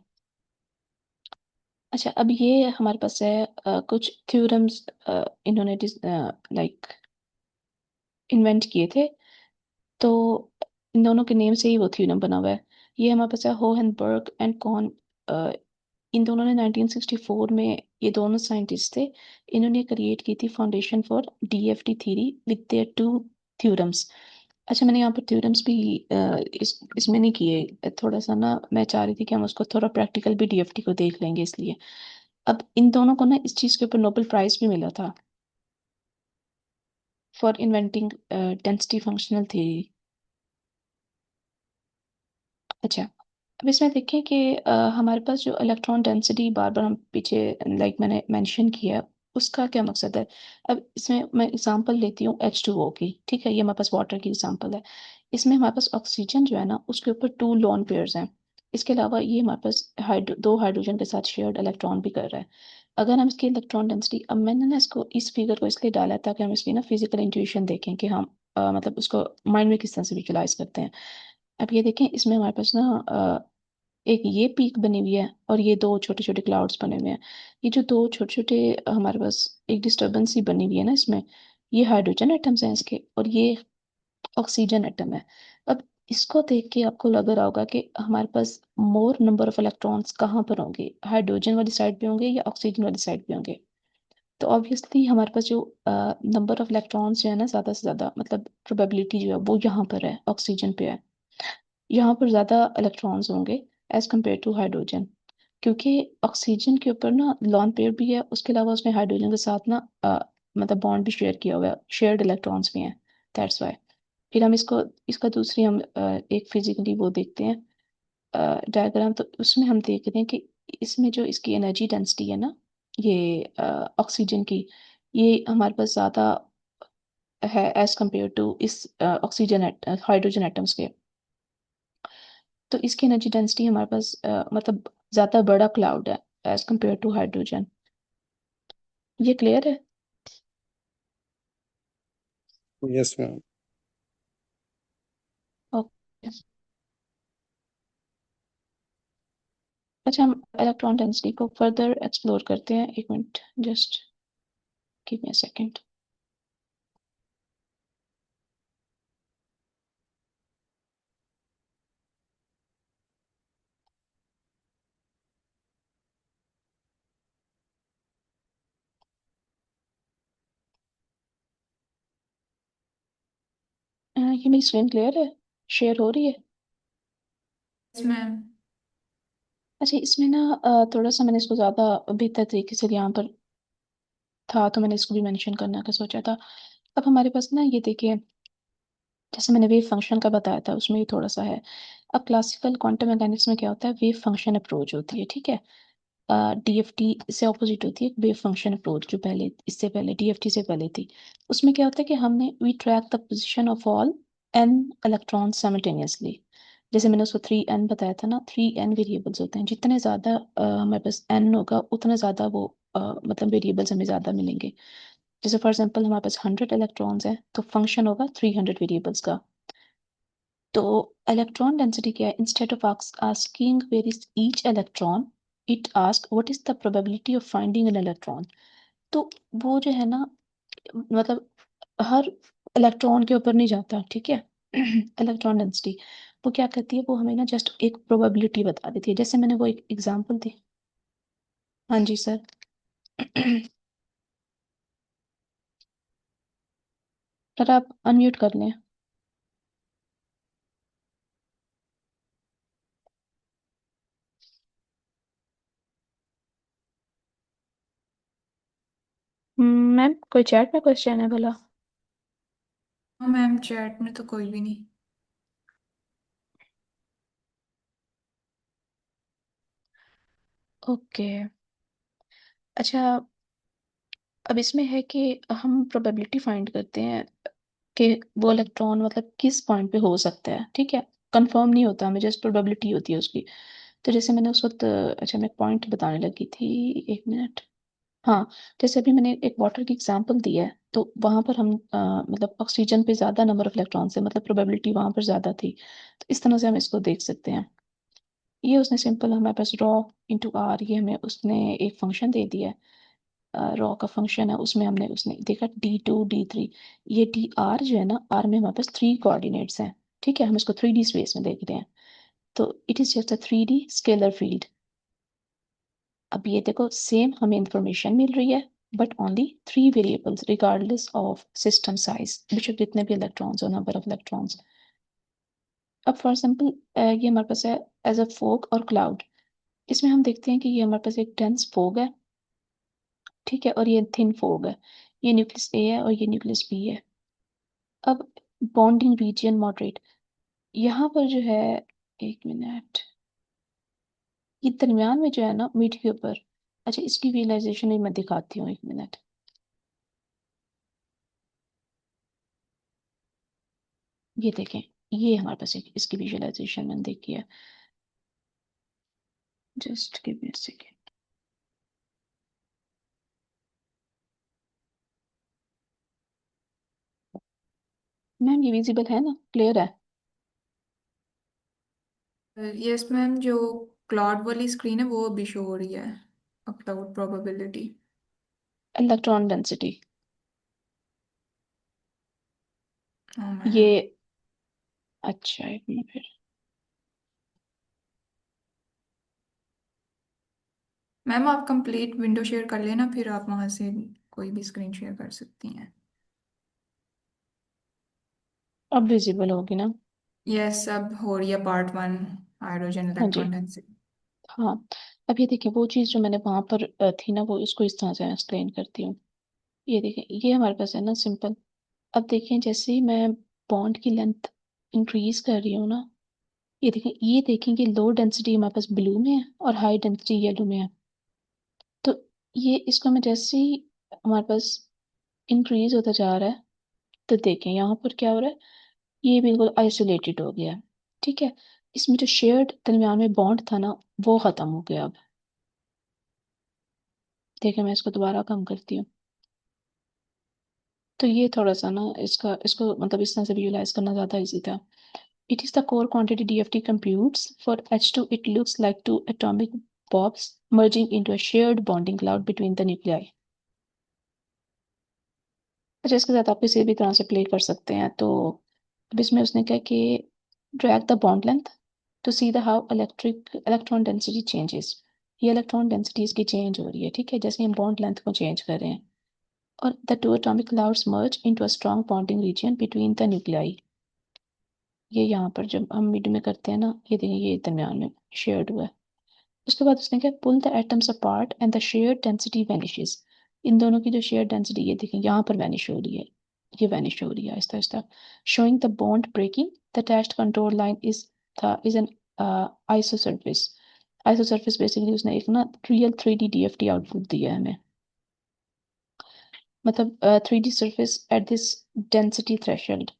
अच्छा अब ये हमारे पास है कुछ थ्योरम्स इन्होंने लाइक इन्वेंट किए थे। तो इन दोनों के नेम से ही वो थ्योरम बना हुआ है। ये हमारे पास है होहेनबर्ग एंड कॉन। इन दोनों ने 1964 में, ये दोनों साइंटिस्ट थे, इन्होंने क्रिएट की थी foundation for DFT theory with their two theorems. अच्छा मैंने यहाँ पर थ्योरम्स भी इसमें नहीं किए, थोड़ा सा ना मैं चाह रही थी कि हम उसको थोड़ा प्रैक्टिकल भी डीएफटी को देख लेंगे इसलिए। अब इन दोनों को ना इस चीज़ के ऊपर नोबेल प्राइज भी मिला था for inventing density functional theory. अच्छा अब इसमें देखें कि हमारे पास जो इलेक्ट्रॉन डेंसिटी बार बार हम पीछे मैंने मेंशन किया, उसका क्या मकसद है। अब इसमें मैं एग्जांपल लेती हूँ H2O की, ठीक है, ये हमारे पास वाटर की एग्जांपल है। इसमें हमारे पास ऑक्सीजन जो है ना, उसके ऊपर 2 लोन पेयर्स हैं। इसके अलावा ये हमारे पास दो हाइड्रोजन के साथ शेयर्ड इलेक्ट्रॉन भी कर रहा है। अगर हम इसकी इलेक्ट्रॉन डेंसिटी, अब मैंने ना इसको इस फिगर को इसलिए डाला ताकि हम इसकी ना फिजिकल इंट्यूशन देखें कि हम मतलब उसको माइंड में किस तरह से विजुलाइज करते हैं। अब ये देखें, इसमें हमारे पास ना एक ये पीक बनी हुई है और ये दो छोटे छोटे क्लाउड्स बने हुए हैं। ये जो दो छोटे छोटे हमारे पास एक डिस्टरबेंस ही बनी हुई है ना इसमें, ये हाइड्रोजन एटम्स हैं इसके, और ये ऑक्सीजन एटम है। अब इसको देख के आपको लग रहा होगा कि हमारे पास मोर नंबर ऑफ इलेक्ट्रॉन्स कहाँ पर होंगे, हाइड्रोजन वाली साइड पे होंगे या ऑक्सीजन वाली साइड पे होंगे। तो ऑब्वियसली हमारे पास जो नंबर ऑफ इलेक्ट्रॉन्स जो है ना, ज़्यादा से ज़्यादा मतलब प्रोबेबिलिटी जो है वो यहाँ पर है, ऑक्सीजन पे है। यहाँ पर ज़्यादा इलेक्ट्रॉन्स होंगे एज कम्पेयर टू हाइड्रोजन, क्योंकि ऑक्सीजन के ऊपर ना लॉन पेयर भी है, उसके अलावा उसने हाइड्रोजन के साथ ना मतलब बॉन्ड भी शेयर किया हुआ है, शेयर्ड इलेक्ट्रॉन्स भी हैं, दैट्स वाई। फिर हम इसको, इसका दूसरी हम एक फिजिकली वो देखते हैं डायग्राम, तो उसमें हम देख रहे हैं कि इसमें जो इसकी एनर्जी डेंसिटी है ना, ये ऑक्सीजन की, ये हमारे पास ज़्यादा है एज कम्पेयर टू इस ऑक्सीजन हाइड्रोजन एटम्स के। तो इसकी एनर्जी डेंसिटी हमारे पास मतलब ज़्यादा बड़ा क्लाउड है एज कम्पेयर टू हाइड्रोजन। ये क्लियर है। Yes ma'am. ओके। अच्छा, हम इलेक्ट्रॉन डेंसिटी को फर्दर एक्सप्लोर करते हैं, एक minute, just give me a second. ये मेरी स्क्रीन क्लियर है, शेयर हो रही है। Yes ma'am. अच्छा, इसमें ना थोड़ा सा मैंने इसको ज़्यादा बेहतर तरीके से यहाँ पर था, तो मैंने इसको भी मेंशन करने का सोचा था। अब हमारे पास ना ये देखिए, जैसे मैंने वेव फंक्शन का बताया था, उसमें भी थोड़ा सा है। अब क्लासिकल क्वांटम मैकेनिक्स में क्या होता है, वेव फंक्शन अप्रोच होती है, ठीक है। डीएफटी से ऑपोजिट होती है वेव फंक्शन अप्रोच, जो पहले, इससे पहले डीएफटी से पहले थी। उसमें क्या होता है कि हमने we track the position of all N electron simultaneously. जैसे मैंने उसको 3n बताया था ना, 3n वेरिएबल्स होते हैं, जितने ज़्यादा हमारे पास n होगा उतना ज़्यादा वो मतलब वेरिएबल्स हमें ज़्यादा मिलेंगे। जैसे फॉर एग्जांपल हमारे पास 100 इलेक्ट्रॉन्स हैं, तो फंक्शन होगा 300 वेरिएबल्स का। तो इलेक्ट्रॉन डेंसिटी क्या है, instead of asking where is each electron, it ask what is the probability of finding an electron. तो वो जो है ना, मतलब हर इलेक्ट्रॉन के ऊपर नहीं जाता, ठीक है। इलेक्ट्रॉन डेंसिटी वो क्या करती है, वो हमें ना जस्ट एक प्रोबेबिलिटी बता देती है, जैसे मैंने वो एक एग्जांपल दी। हाँ जी सर। सर आप अनम्यूट कर लें। मैम कोई चैट में क्वेश्चन है भला। हाँ मैम, चैट में तो कोई भी नहीं। ओके। अच्छा, अब इसमें है कि हम प्रोबेबिलिटी फाइंड करते हैं कि वो इलेक्ट्रॉन मतलब किस पॉइंट पे हो सकता है, ठीक है। कंफर्म नहीं होता, हमें जस्ट प्रोबेबिलिटी होती है उसकी। तो जैसे मैंने उस वक्त अच्छा मैं पॉइंट बताने लगी थी, एक मिनट। हाँ, जैसे अभी मैंने एक वाटर की एग्जांपल दी है, तो वहां पर हम मतलब ऑक्सीजन पे ज्यादा नंबर ऑफ इलेक्ट्रॉन है, मतलब प्रोबेबिलिटी वहां पर ज्यादा थी। तो इस तरह से हम इसको देख सकते हैं। ये उसने सिंपल हमारे पास रॉ इंटू आर, ये हमें उसने एक फंक्शन दे दिया है, रॉ का फंक्शन है, उसमें हमने उसने देखा D2 D3। ये डी आर जो है ना, आर में हमारे पास 3 कोऑर्डिनेट्स हैं, ठीक है, हम इसको 3D स्पेस में देख रहे हैं। तो it is just a 3D scalar field. अब ये देखो, सेम हमें इंफॉर्मेशन मिल रही है, but only 3 variables regardless of system size, बेशक जितने भी इलेक्ट्रॉन्स और नंबर ऑफ इलेक्ट्रॉन्स। अब फॉर एग्जाम्पल ये हमारे पास है एज अ फोग और क्लाउड। इसमें हम देखते हैं कि ये हमारे पास एक डेंस फोग है, ठीक है, और ये थिन फोग है। ये न्यूक्लियस ए है और ये न्यूक्लियस बी है। अब बॉन्डिंग रीजियन मॉडरेट, यहाँ पर जो है, एक मिनट, ये दरमियान में जो है ना मिड के ऊपर, अच्छा इसकी विजुअलाइजेशन भी मैं दिखाती हूँ, 1 मिनट। ये देखें, ये हमारे पास इसकी विजुअलाइजेशन मैंने देखी है। Just give me a second. Ma'am ये विजिबल है ना, क्लियर है? यस मैम, जो क्लाउड वाली स्क्रीन है वो अभी शो हो रही है, क्लाउड प्रोबेबिलिटी। इलेक्ट्रॉन डेंसिटी, हाँ मैम। ये अच्छा 1 मिनट फिर। मैम आप कंप्लीट विंडो शेयर कर लेना, फिर आप वहाँ से कोई भी स्क्रीन शेयर कर सकती हैं। अब विजिबल होगी ना? यस, अब हो रही है पार्ट 1, हाइड्रोजन हाँ जी। Electron density. हाँ, अब ये देखिए वो चीज़ जो मैंने वहां पर थी ना, वो इसको इस तरह से एक्सप्लेन करती हूँ। ये देखें, ये हमारे पास है ना सिंपल। अब देखें जैसे ही मैं बॉन्ड की लेंथ इंक्रीज कर रही हूँ ना, ये देखें कि लो डेंसिटी हमारे पास ब्लू में है और हाई डेंसिटी येलो में है। तो ये इसको मैं जैसे ही हमारे पास इंक्रीज होता जा रहा है, तो देखें यहाँ पर क्या हो रहा है, ये बिल्कुल आइसोलेटेड हो गया है। ठीक है, इसमें जो शेयर्ड दरमियान में बॉन्ड था ना, वो खत्म हो गया अब। देखें मैं इसको दोबारा कम करती हूँ, तो ये थोड़ा सा ना इसको मतलब इस तरह से विजुलाइज करना ज़्यादा इजी था। It is the core quantity DFT computes. For H2, it looks like two atomic bombs merging into a shared bonding cloud between the nuclei. अच्छा, इसके साथ आप किसी भी तरह से प्ले कर सकते हैं। तो अब इसमें उसने कहा कि drag the bond length to see the how electron density changes. ये इलेक्ट्रॉन डेंसिटी इसकी चेंज हो रही है, ठीक है, जैसे हम बॉन्ड लेंथ को चेंज कर रहे हैं। और the two atomic clouds merge into a strong bonding region between the nuclei. ये यहाँ पर जब हम मिड में करते हैं ना, ये देखिए ये दरमियान में शेयर्ड हुआ है। उसके बाद उसने क्या, pull the atoms apart and the shared density vanishes. इन दोनों की जो शेयर्ड डेंसिटी, ये देखें यहाँ पर वैनिश हो रही है, ये वैनिश हो रही है आहिस्ता आहिस्ता, showing the bond breaking. The dashed control line is an isosurface. Isosurface basically उसने एक ना रियल 3D DFT आउटपुट दिया है हमें, मतलब 3D surface at this density threshold.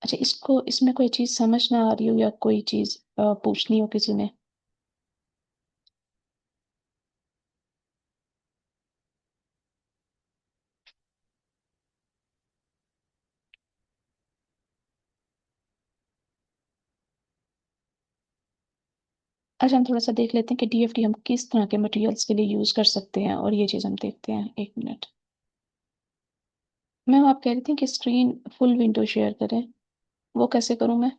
अच्छा, इसको इसमें कोई चीज़ समझ ना आ रही हो या कोई चीज़ पूछनी हो किसी ने? अच्छा, हम थोड़ा सा देख लेते हैं कि DFT हम किस तरह के मटेरियल्स के लिए यूज़ कर सकते हैं, और ये चीज़ हम देखते हैं, 1 मिनट। मैम आप कह रही थी कि स्क्रीन फुल विंडो शेयर करें, वो कैसे करूँ मैं?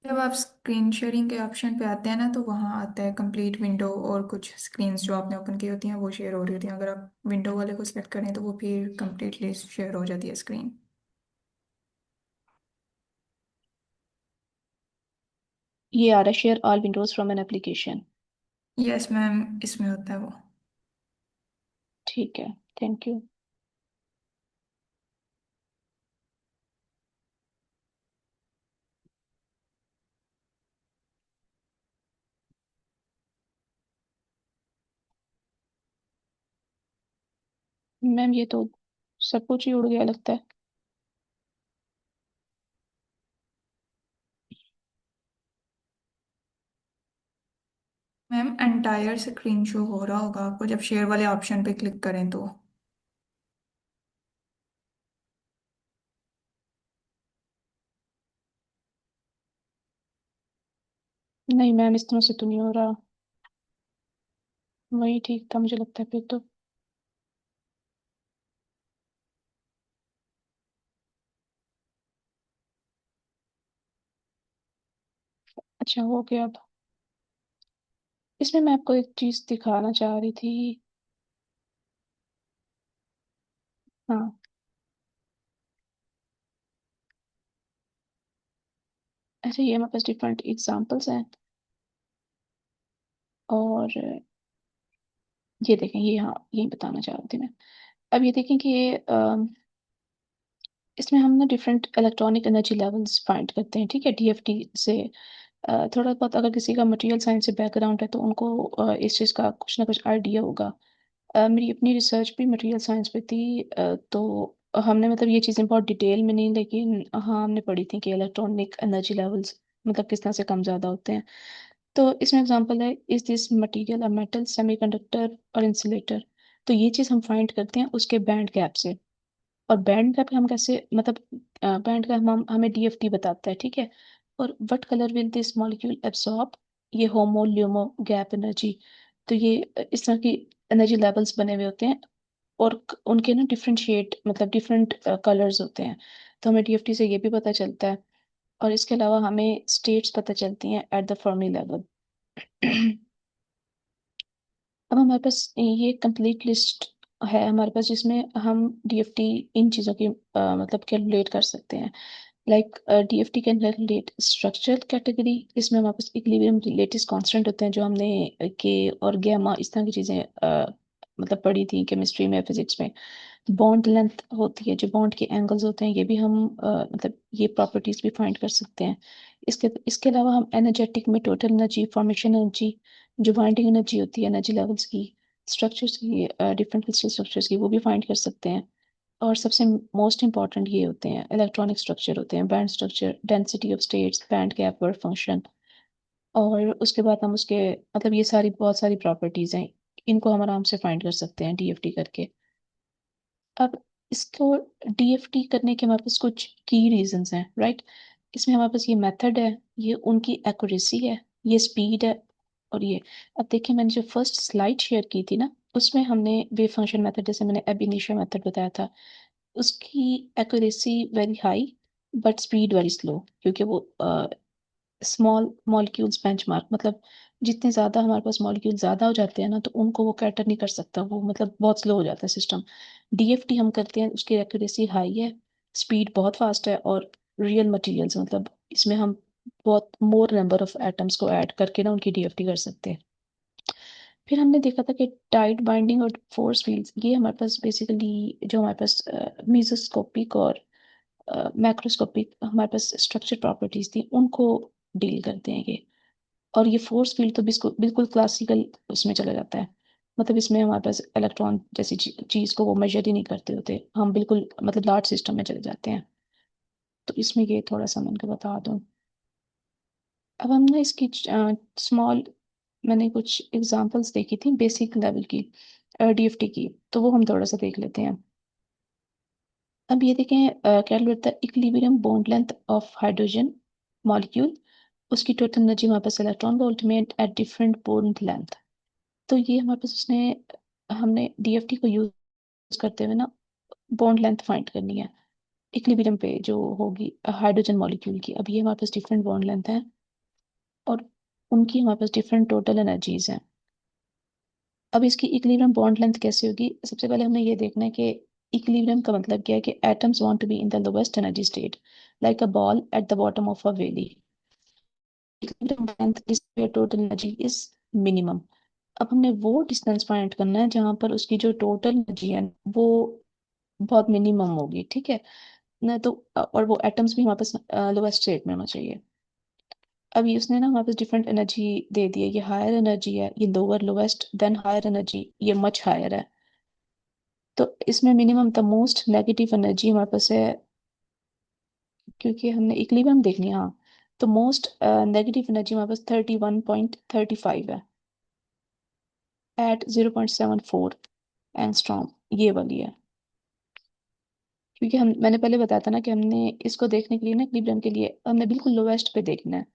जब आप स्क्रीन शेयरिंग के ऑप्शन पे आते हैं ना, तो वहाँ आता है कंप्लीट विंडो, और कुछ स्क्रीन्स जो आपने ओपन की होती हैं वो शेयर हो रही होती हैं। अगर आप विंडो वाले को सिलेक्ट करें तो वो फिर कंप्लीटली शेयर हो जाती है स्क्रीन। ये आ रहा है, share all Windows from an application. Yes ma'am, इसमें होता है वो। ठीक है, थैंक यू। मैम ये तो सब कुछ ही उड़ गया लगता है। मैम एंटायर स्क्रीन शो हो रहा होगा आपको जब शेयर वाले ऑप्शन पे क्लिक करें तो। नहीं मैम, इस तरह से तो नहीं हो रहा। वही ठीक था मुझे लगता है फिर तो। अच्छा हो गया अब। इसमें मैं आपको एक चीज़ दिखाना चाह रही थी। हाँ, अच्छा ये हमारे पास डिफरेंट एग्जांपल्स हैं, और ये देखें, ये हाँ यही बताना चाह रही थी मैं। अब ये देखें कि ये इसमें हम ना different electronic energy levels find करते हैं, ठीक है, DFT से। थोड़ा बहुत अगर किसी का मटेरियल साइंस से बैकग्राउंड है तो उनको इस चीज़ का कुछ ना कुछ आइडिया होगा। मेरी अपनी रिसर्च भी मटेरियल साइंस पे थी, तो हमने मतलब ये चीज़ें बहुत डिटेल में नहीं, लेकिन हाँ हमने पढ़ी थी कि इलेक्ट्रॉनिक एनर्जी लेवल्स मतलब किस तरह से कम ज़्यादा होते हैं। तो इसमें एग्जांपल है, is this material a metal, semiconductor और इंसुलेटर। तो ये चीज़ हम फाइंड करते हैं उसके बैंड गैप से। और बैंड गैप हम कैसे मतलब बैंड गैप हमें डीएफटी बताता है, ठीक है। और what colour will this molecule absorb, ये होमो ल्यूमो गैप एनर्जी। तो ये इस तरह की एनर्जी लेवल्स बने हुए होते हैं, और उनके ना डिफरेंशिएट मतलब डिफरेंट कलर्स होते हैं। तो हमें डीएफटी से ये भी पता चलता है। और इसके अलावा हमें स्टेट्स पता चलती हैं एट द फर्मी लेवल। अब हमारे पास ये कंप्लीट लिस्ट है हमारे पास, जिसमें हम डीएफटी इन चीज़ों की मतलब कैलकुलेट कर सकते हैं। Like DFT can calculate structural category. इसमें हमारे पास इक्विलिब्रियम रिलेटिव कांस्टेंट होते हैं, जो हमने के और गैमा इस तरह की चीज़ें मतलब पढ़ी थी केमिस्ट्री में, फिजिक्स में। बॉन्ड लेंथ होती है, जो बॉन्ड के एंगल्स होते हैं, ये भी हम मतलब ये प्रॉपर्टीज भी फाइंड कर सकते हैं। इसके इसके अलावा हम एनर्जेटिक में टोटल एनर्जी, फॉर्मेशन एनर्जी, जो बाइंडिंग एनर्जी होती है एनर्जी लेवल्स की, स्ट्रक्चर्स की, डिफरेंट क्रिस्टल स्ट्रक्चर्स की, वो भी फाइंड कर सकते हैं। और सबसे मोस्ट इंपॉर्टेंट ये होते हैं इलेक्ट्रॉनिक स्ट्रक्चर होते हैं, band structure, density of states, band gap, work function. और उसके बाद हम उसके मतलब ये सारी बहुत सारी प्रॉपर्टीज हैं, इनको हम आराम से फाइंड कर सकते हैं डीएफटी करके। अब इसको डीएफटी करने के हमारे पास कुछ की रीजंस हैं, राइट। इसमें हमारे पास ये मेथड है, ये उनकी एक्यूरेसी है, ये स्पीड है, और ये अब देखिए मैंने जो फर्स्ट स्लाइड शेयर की थी ना, उसमें हमने वेव फंक्शन मेथड, जैसे मैंने अब इनिशियल मेथड बताया था, उसकी accuracy very high but speed very slow, क्योंकि वो स्मॉल मॉलिक्यूल्स बेंचमार्क मतलब जितने ज़्यादा हमारे पास मॉलिक्यूल ज़्यादा हो जाते हैं ना, तो उनको वो कैटर नहीं कर सकता, वो मतलब बहुत स्लो हो जाता है सिस्टम। डीएफटी हम करते हैं, उसकी एक्यूरेसी हाई है, स्पीड बहुत फास्ट है, और रियल मटेरियल्स मतलब इसमें हम बहुत मोर नंबर ऑफ एटम्स को ऐड करके ना उनकी डीएफटी कर सकते हैं। फिर हमने देखा था कि टाइट बाइंडिंग और फोर्स फील्ड्स, ये हमारे पास बेसिकली जो हमारे पास मीसोस्कोपिक और मैक्रोस्कोपिक हमारे पास स्ट्रक्चर प्रॉपर्टीज थी, उनको डील करते हैं ये। और ये फोर्स फील्ड तो बिल्कुल बिल्कुल क्लासिकल उसमें चला जाता है, मतलब इसमें हमारे पास इलेक्ट्रॉन जैसी चीज को वो मेजर ही नहीं करते होते, हम बिल्कुल मतलब लार्ज सिस्टम में चले जाते हैं। तो इसमें ये थोड़ा सा मैं इनको बता दूं। अब हम ना इसकी स्मॉल मैंने कुछ एग्जांपल्स देखी थी बेसिक लेवल की डीएफटी की, तो वो हम थोड़ा सा देख लेते हैं। अब ये देखें, calculate the equilibrium bond length of hydrogen molecule, उसकी टोटल एनर्जी हमारे पास इलेक्ट्रॉन वोल्ट में एट डिफरेंट बॉन्ड लेंथ। तो ये हमारे पास उसने हमने डीएफटी को यूज करते हुए ना बॉन्ड लेंथ फाइंड करनी है इक्विलिब्रियम पे जो होगी हाइड्रोजन मॉलिक्यूल की। अब ये हमारे पास डिफरेंट बॉन्ड लेंथ है, और उनकी हमारे पास डिफरेंट टोटल एनर्जीज हैं। अब इसकी इक्विलिब्रियम बॉन्ड लेंथ कैसे होगी, सबसे पहले हमें ये देखना है कि इक्विलिब्रियम का मतलब क्या है, कि atoms want to be in the lowest energy state like a ball at the bottom of a valley. Equilibrium length is where total energy is minimum. अब हमने वो डिस्टेंस फाइंड करना है जहां पर उसकी जो टोटल एनर्जी है वो बहुत मिनिमम होगी, ठीक है ना। तो और वो एटम्स भी हमारे पास लोवेस्ट स्टेट में होना चाहिए। अब ये उसने ना हमारे पास डिफरेंट एनर्जी दे दी है, ये हायर एनर्जी है, ये lower lowest, then higher energy, ये मच हायर है। तो इसमें minimum the most negative energy हमारे पास है, क्योंकि हमने इक्विलिब्रियम देखनी है, हाँ। तो मोस्ट नेगेटिव एनर्जी हमारे पास 31.35 है एट 0.74 एंगस्ट्रॉम, ये वाली है। क्योंकि हम मैंने पहले बताया था ना कि हमने इसको देखने के लिए ना इक्विलिब्रियम के लिए हमने बिल्कुल लोवेस्ट पे देखना है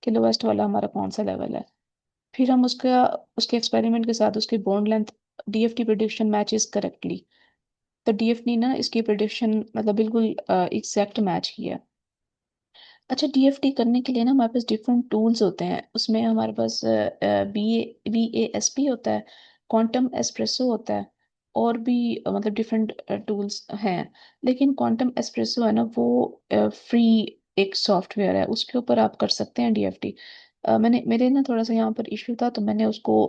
कि लोवेस्ट वाला हमारा कौन सा लेवल है। फिर हम उसका उसके एक्सपेरिमेंट के साथ उसकी bond length DFT prediction matches correctly. तो डीएफटी ना इसकी प्रिडिक्शन मतलब बिल्कुल एग्जैक्ट मैच की है। अच्छा, डीएफटी करने के लिए ना हमारे पास डिफरेंट टूल्स होते हैं, उसमें हमारे पास बीएएसपी होता है, क्वांटम एस्प्रेसो होता है, और भी मतलब डिफरेंट टूल्स हैं। लेकिन क्वांटम एस्प्रेसो है ना, वो फ्री एक सॉफ्टवेयर है, उसके ऊपर आप कर सकते हैं डीएफटी। मैंने मेरे ना थोड़ा सा यहाँ पर इश्यू था, तो मैंने उसको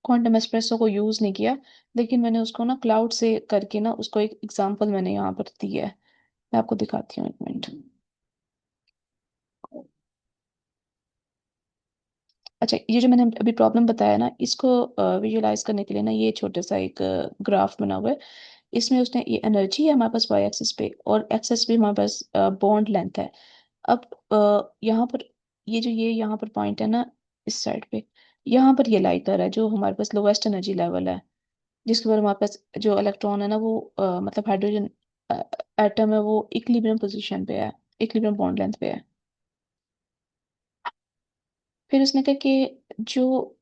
क्वांटम एस्प्रेसो को यूज़ नहीं किया, लेकिन मैंने उसको ना क्लाउड से करके ना उसको एक एग्जांपल मैंने यहाँ पर दी है। मैं आपको दिखाती हूँ, एक मिनट। अच्छा, ये जो मैंने अभी प्रॉब्लम बताया ना, इसको विजुलाइज करने के लिए ना ये छोटा सा एक ग्राफ बना हुआ है। इसमें उसने ये एनर्जी है हमारे पास वाई एक्सिस पे, और एक्सेस भी हमारे पास बॉन्ड लेंथ है। अब यहाँ पर ये जो ये यहाँ पर पॉइंट है ना, इस साइड पे यहाँ पर ये लाई कर रहा है, जो हमारे पास लोवेस्ट एनर्जी लेवल है, जिसके बाद हमारे पास जो इलेक्ट्रॉन है ना वो मतलब हाइड्रोजन एटम है, वो इक्विलिब्रियम पोजीशन पे है, इक्विलिब्रियम बॉन्ड लेंथ पे है। फिर उसने कहा कि जो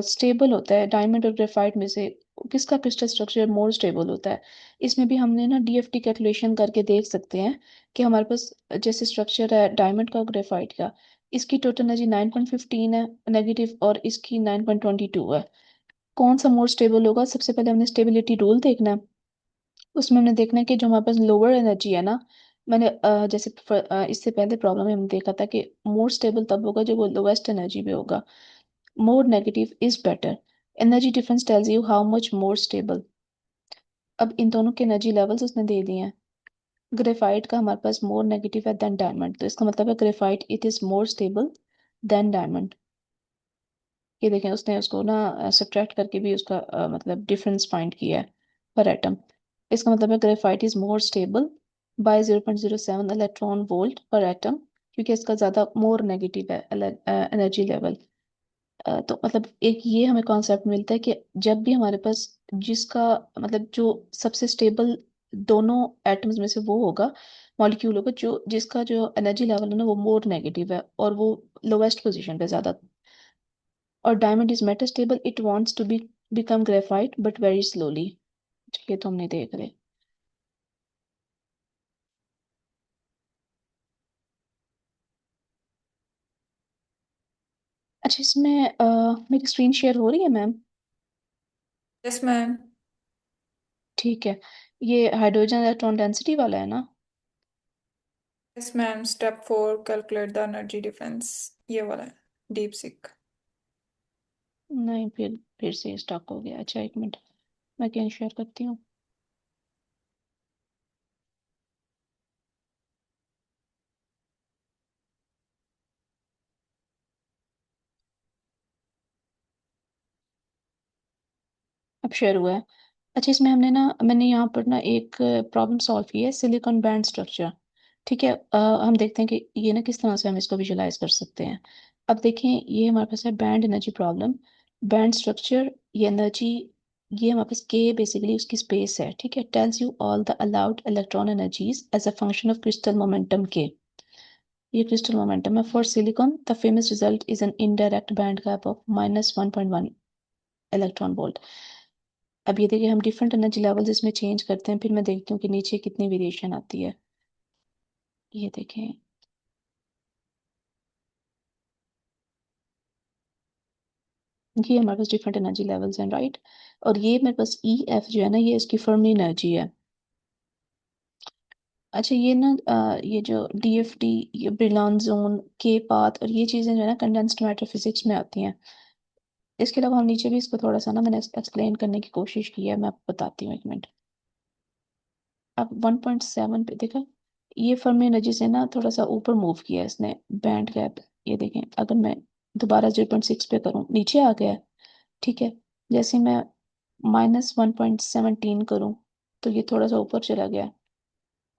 स्टेबल होता है डायमंड और ग्रेफाइट में से किसका क्रिस्टल स्ट्रक्चर मोर स्टेबल होता है। इसमें भी हमने ना डीएफटी कैलकुलेशन करके देख सकते हैं कि हमारे पास जैसे स्ट्रक्चर है डायमंड का और ग्रेफाइट का, इसकी टोटल एनर्जी 9.15 है नेगेटिव, और इसकी 9.22 है। कौन सा मोर स्टेबल होगा? सबसे पहले हमने स्टेबिलिटी रूल देखना है। उसमें हमने देखना है कि जो हमारे पास लोअर एनर्जी है ना, मैंने जैसे इससे पहले प्रॉब्लम में हमने देखा था कि मोर स्टेबल तब होगा जब वो लोवेस्ट एनर्जी पे होगा। More negative is better. Energy difference tells you how much more stable. अब इन दोनों के एनर्जी लेवल्स उसने दे दिए हैं। ग्रेफाइट का हमारे पास मोर नेगेटिव है देन डायमंड, तो इसका मतलब है graphite it is more stable then diamond. ये देखें, उसने उसको ना सब्ट्रैक्ट करके भी उसका मतलब डिफरेंस फाइंड किया है पर एटम। इसका मतलब है graphite is more stable by 0.07 electron volt per atom, क्योंकि इसका ज्यादा मोर नेगेटिव है एनर्जी लेवल। तो मतलब एक ये हमें कॉन्सेप्ट मिलता है कि जब भी हमारे पास जिसका मतलब जो सबसे स्टेबल दोनों एटम्स में से वो होगा, मॉलिक्यूल होगा जो जिसका जो एनर्जी लेवल है ना वो मोर नेगेटिव है और वो लोवेस्ट पोजीशन पे ज्यादा। और diamond is metastable, it wants to be become graphite but very slowly. ये तो हमने देख रहे। अच्छा, इसमें मेरी स्क्रीन शेयर हो रही है मैम? Yes ma'am. ठीक है। ये हाइड्रोजन इलेक्ट्रॉन डेंसिटी वाला है ना? Yes ma'am, step 4 calculate the energy difference, ये वाला है, डीप सिक। नहीं, फिर से स्टक हो गया। अच्छा, एक मिनट, मैं क्या शेयर करती हूँ। अब शेयर हुआ है। अच्छा, इसमें मैंने यहाँ पर ना एक प्रॉब्लम सॉल्व की है, सिलिकॉन बैंड स्ट्रक्चर। ठीक है, हम देखते हैं कि ये ना किस तरह से हम इसको विजुलाइज कर सकते हैं। अब देखें, ये हमारे पास है band energy problem, band structure, ये एनर्जी, ये हमारे पास के बेसिकली उसकी स्पेस है। ठीक है, tells you all the allowed electron energies as a function of crystal momentum के। ये क्रिस्टल मोमेंटम है for silicon, the famous result is an indirect band gap of -1.1 electron volt. अब ये देखिए, हम डिफरेंट एनर्जी लेवल्स इसमें change करते हैं, फिर मैं देखती हूँ कि नीचे कितनी वेरिएशन आती है। ये देखें, ये हमारे पास डिफरेंट एनर्जी लेवल्स हैं, राइट। और ये मेरे पास ई एफ जो है ना, ये इसकी फर्मी एनर्जी है। अच्छा, ये ना ये जो डी एफ टी, ये ब्रिलॉन जोन, के पाथ और ये चीज़ें जो है ना कंडेंस्ड मैटर फिजिक्स में आती हैं। इसके अलावा हम नीचे भी इसको थोड़ा सा ना मैंने एक्सप्लेन करने की कोशिश की है, मैं आपको बताती हूँ, एक मिनट। अब 1.7 पे देखा, ये फर्मी एनर्जी से ना थोड़ा सा ऊपर मूव किया है इसने बैंड गैप। ये देखें, अगर मैं दोबारा 0.6 पे करूँ, नीचे आ गया है। ठीक है, जैसे मैं -1.17 करूँ तो ये थोड़ा सा ऊपर चला गया।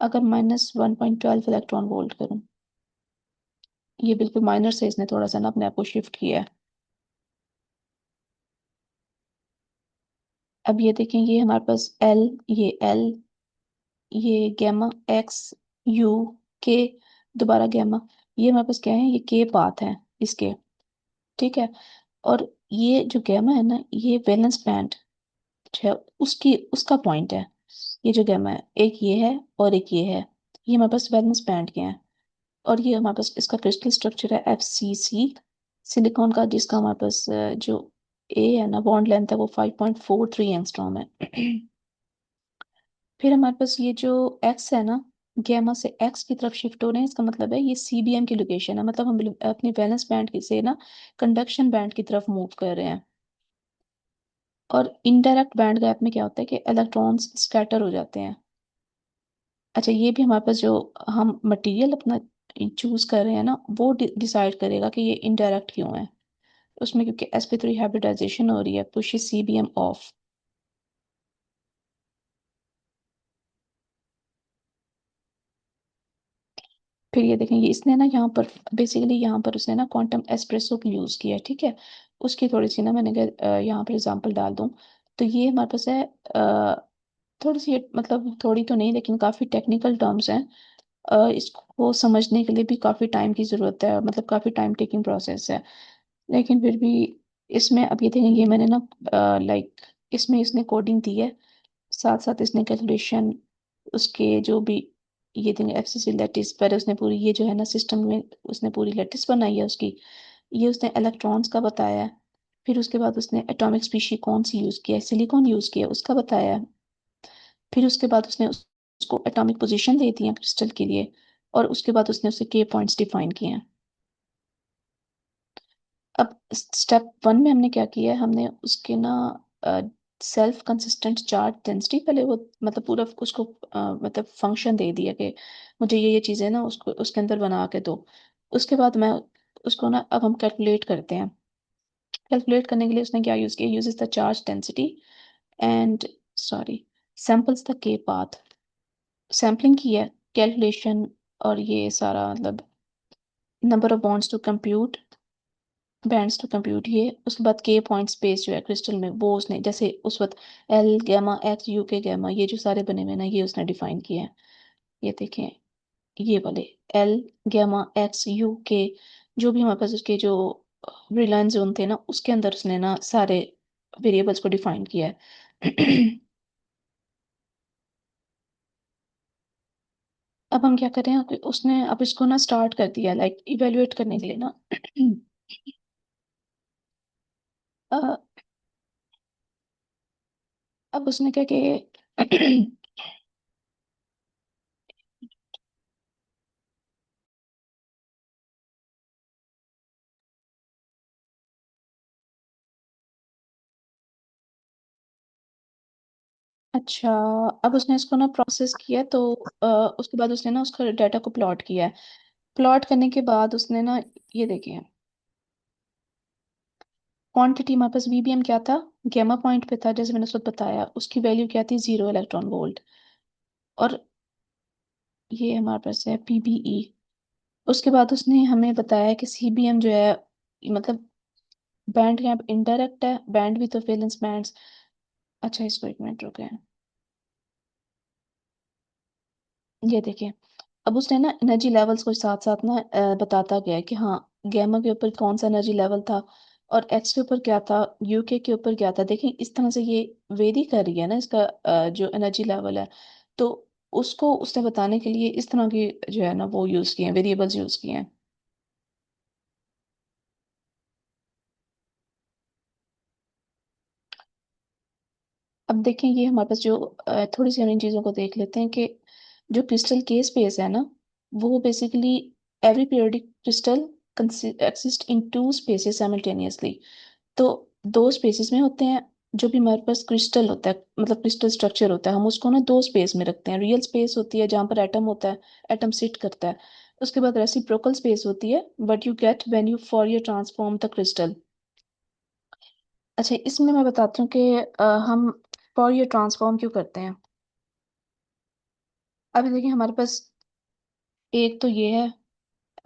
अगर -1.12 इलेक्ट्रॉन वोल्ट करूँ, ये बिल्कुल माइनर से इसने थोड़ा सा ना अपने आप को शिफ्ट किया है। अब ये देखें, ये हमारे पास एल, ये एल, ये गैमा एक्स, यू, के, दोबारा गैमा, ये हमारे पास क्या है, ये के पाथ है इसके। ठीक है, और ये जो गैमा है ना, ये वैलेंस बैंड है, उसकी उसका पॉइंट है। ये जो गैमा है, एक ये है और एक ये है, ये हमारे पास वैलेंस बैंड के हैं। और ये हमारे पास इसका क्रिस्टल स्ट्रक्चर है एफ सी सी, सिलिकॉन का, जिसका हमारे पास जो ए है ना बॉन्ड लेंथ है वो 5.43 एंगस्ट्रॉम है। फिर हमारे पास ये जो एक्स है ना, गैमा से एक्स की तरफ शिफ्ट हो रहे हैं, इसका मतलब है ये सीबीएम की लोकेशन है, मतलब हम अपनी वैलेंस बैंड की से ना कंडक्शन बैंड की तरफ मूव कर रहे हैं। और इनडायरेक्ट बैंड गैप में क्या होता है कि इलेक्ट्रॉन्स स्कैटर हो जाते हैं। अच्छा, ये भी हमारे पास जो हम मटेरियल अपना चूज कर रहे हैं ना, वो डिसाइड करेगा कि ये इनडायरेक्ट क्यों है। उसमें क्योंकि sp3 हाइब्रिडाइजेशन हो रही है, पुशेस CBM ऑफ। फिर ये देखेंगे इसने ना यहाँ पर बेसिकली यहाँ पर उसने ना क्वांटम एस्प्रेसो की यूज किया है, ठीक है। उसकी थोड़ी सी ना मैंने कहा यहाँ पर एग्जांपल डाल दूं। तो ये हमारे पास है थोड़ी सी मतलब थोड़ी तो नहीं लेकिन काफी टेक्निकल टर्म्स हैं। इसको समझने के लिए भी काफी टाइम की जरूरत है, मतलब काफी टाइम टेकिंग प्रोसेस है। लेकिन फिर भी इसमें अब ये देखेंगे मैंने ना लाइक इसमें इसने कोडिंग दी है, साथ साथ इसने कैलकुलेशन उसके जो भी ये देंगे FCC लैटिस पर उसने पूरी ये जो है ना सिस्टम में उसने पूरी लैटिस बनाई है उसकी। ये उसने इलेक्ट्रॉन्स का बताया है। फिर उसके बाद उसने एटॉमिक स्पीशी कौन सी यूज किया है, सिलिकॉन यूज किया है उसका बताया है। फिर उसके बाद उसने उसको एटॉमिक पोजीशन दे दी है क्रिस्टल के लिए। और उसके बाद उसने उसे के पॉइंट्स डिफाइन किए हैं। अब स्टेप 1 में हमने क्या किया है, हमने उसके ना सेल्फ कंसिस्टेंट चार्ज डेंसिटी पहले वो मतलब पूरा उसको मतलब फंक्शन दे दिया कि मुझे ये चीजें ना उसको उसके अंदर बना के दो। उसके बाद मैं उसको ना अब हम कैलकुलेट करते हैं। कैलकुलेट करने के लिए उसने क्या यूज किया, uses the charge density and sorry samples the K path. Sampling की है, कैलकुलेशन और ये सारा मतलब number of bonds to compute, bands to compute ये। उसके बाद के पॉइंट स्पेस जो है क्रिस्टल में वो उसने जैसे उस वक्त एल गैमा एक्स यू के गैमा ये जो सारे बने हुए हैं ना ये उसने डिफाइन किए हैं। ये देखें ये वाले एल गैमा एक्स यू के जो भी हमारे पास उसके जो रिलायंस जोन थे ना उसके अंदर उसने ना सारे वेरिएबल्स को डिफाइन किया है। अब हम क्या करें कि उसने अब इसको ना स्टार्ट कर दिया लाइक इवेल्युएट करने के लिए ना। अ, अब उसने क्या कि अच्छा अब उसने इसको ना प्रोसेस किया तो उसके बाद उसने ना उसका डाटा को प्लॉट किया है। प्लॉट करने के बाद उसने ना ये देखिए क्वांटिटी हमारे पास VBM क्या था, गैमा पॉइंट पे था जैसे मैंने उसको बताया, उसकी वैल्यू क्या थी 0 इलेक्ट्रॉन वोल्ट। और ये हमारे पास है PBE। उसके बाद उसने हमें बताया कि CBM जो है मतलब बैंड गैप इनडायरेक्ट है, band width of valence bands. अच्छा इसको एक मिनट रुके, ये देखिए अब उसने ना एनर्जी लेवल्स को साथ साथ ना बताता गया है कि हाँ गैमा के ऊपर कौन सा एनर्जी लेवल था और एक्स के ऊपर क्या था, यूके के ऊपर क्या था। देखिए इस तरह से ये वेरी कर रही है ना इसका जो एनर्जी लेवल है। तो उसको उसने बताने के लिए इस तरह की जो है ना वो यूज किए हैं, वेरिएबल्स यूज किए हैं। अब देखें ये हमारे पास जो थोड़ी सी हम इन चीज़ों को देख लेते हैं कि जो क्रिस्टल के स्पेस है ना वो basically every periodic crystal exist in two spaces simultaneously. तो दो स्पेसेस में होते हैं। जो भी हमारे पास क्रिस्टल होता है मतलब क्रिस्टल स्ट्रक्चर होता है हम उसको ना दो स्पेस में रखते हैं। रियल स्पेस होती है जहाँ पर एटम होता है, एटम सिट करता है। उसके बाद रेसिप्रोकल स्पेस होती है but you get when you फॉरियर transform the crystal. अच्छा इसमें मैं बताती हूँ कि हम फॉरियर ट्रांसफॉर्म क्यों करते हैं। अभी देखिए हमारे पास एक तो ये है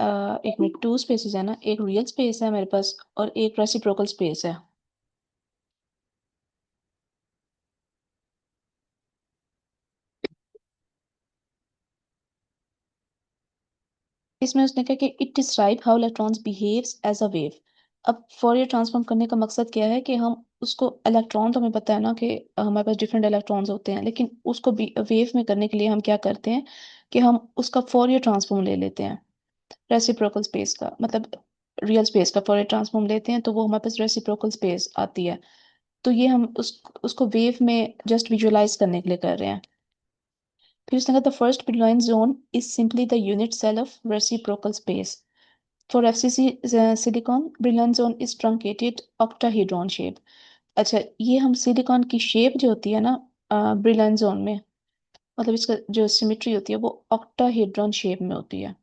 एक मिनट टू स्पेसेस है ना, एक रियल स्पेस है मेरे पास और एक रेसिप्रोकल स्पेस है। इसमें उसने कहा कि it describe how electrons behaves as a wave. अब फॉरियर ट्रांसफॉर्म करने का मकसद क्या है कि हम उसको इलेक्ट्रॉन तो हमें पता है ना कि हमारे पास डिफरेंट इलेक्ट्रॉन्स होते हैं लेकिन उसको वेव में करने के लिए हम क्या करते हैं कि हम उसका फॉरियर ट्रांसफॉर्म ले लेते हैं। रेसिप्रोकल स्पेस का मतलब रियल स्पेस का फॉरियर ट्रांसफॉर्म लेते हैं तो वो हमारे पास रेसिप्रोकल स्पेस आती है। तो ये हम उसको वेव में जस्ट विजुअलाइज करने के लिए कर रहे हैं। फिर उसने कहा the first Brillouin zone is simply the unit cell of reciprocal space. For FCC silicon Brillouin zone is truncated octahedron shape. अच्छा ये हम सिलिकॉन की शेप जो होती है ना ब्रिलॉइन जोन में मतलब इसका जो सिमेट्री होती है वो ऑक्टाहेड्रॉन शेप में होती है।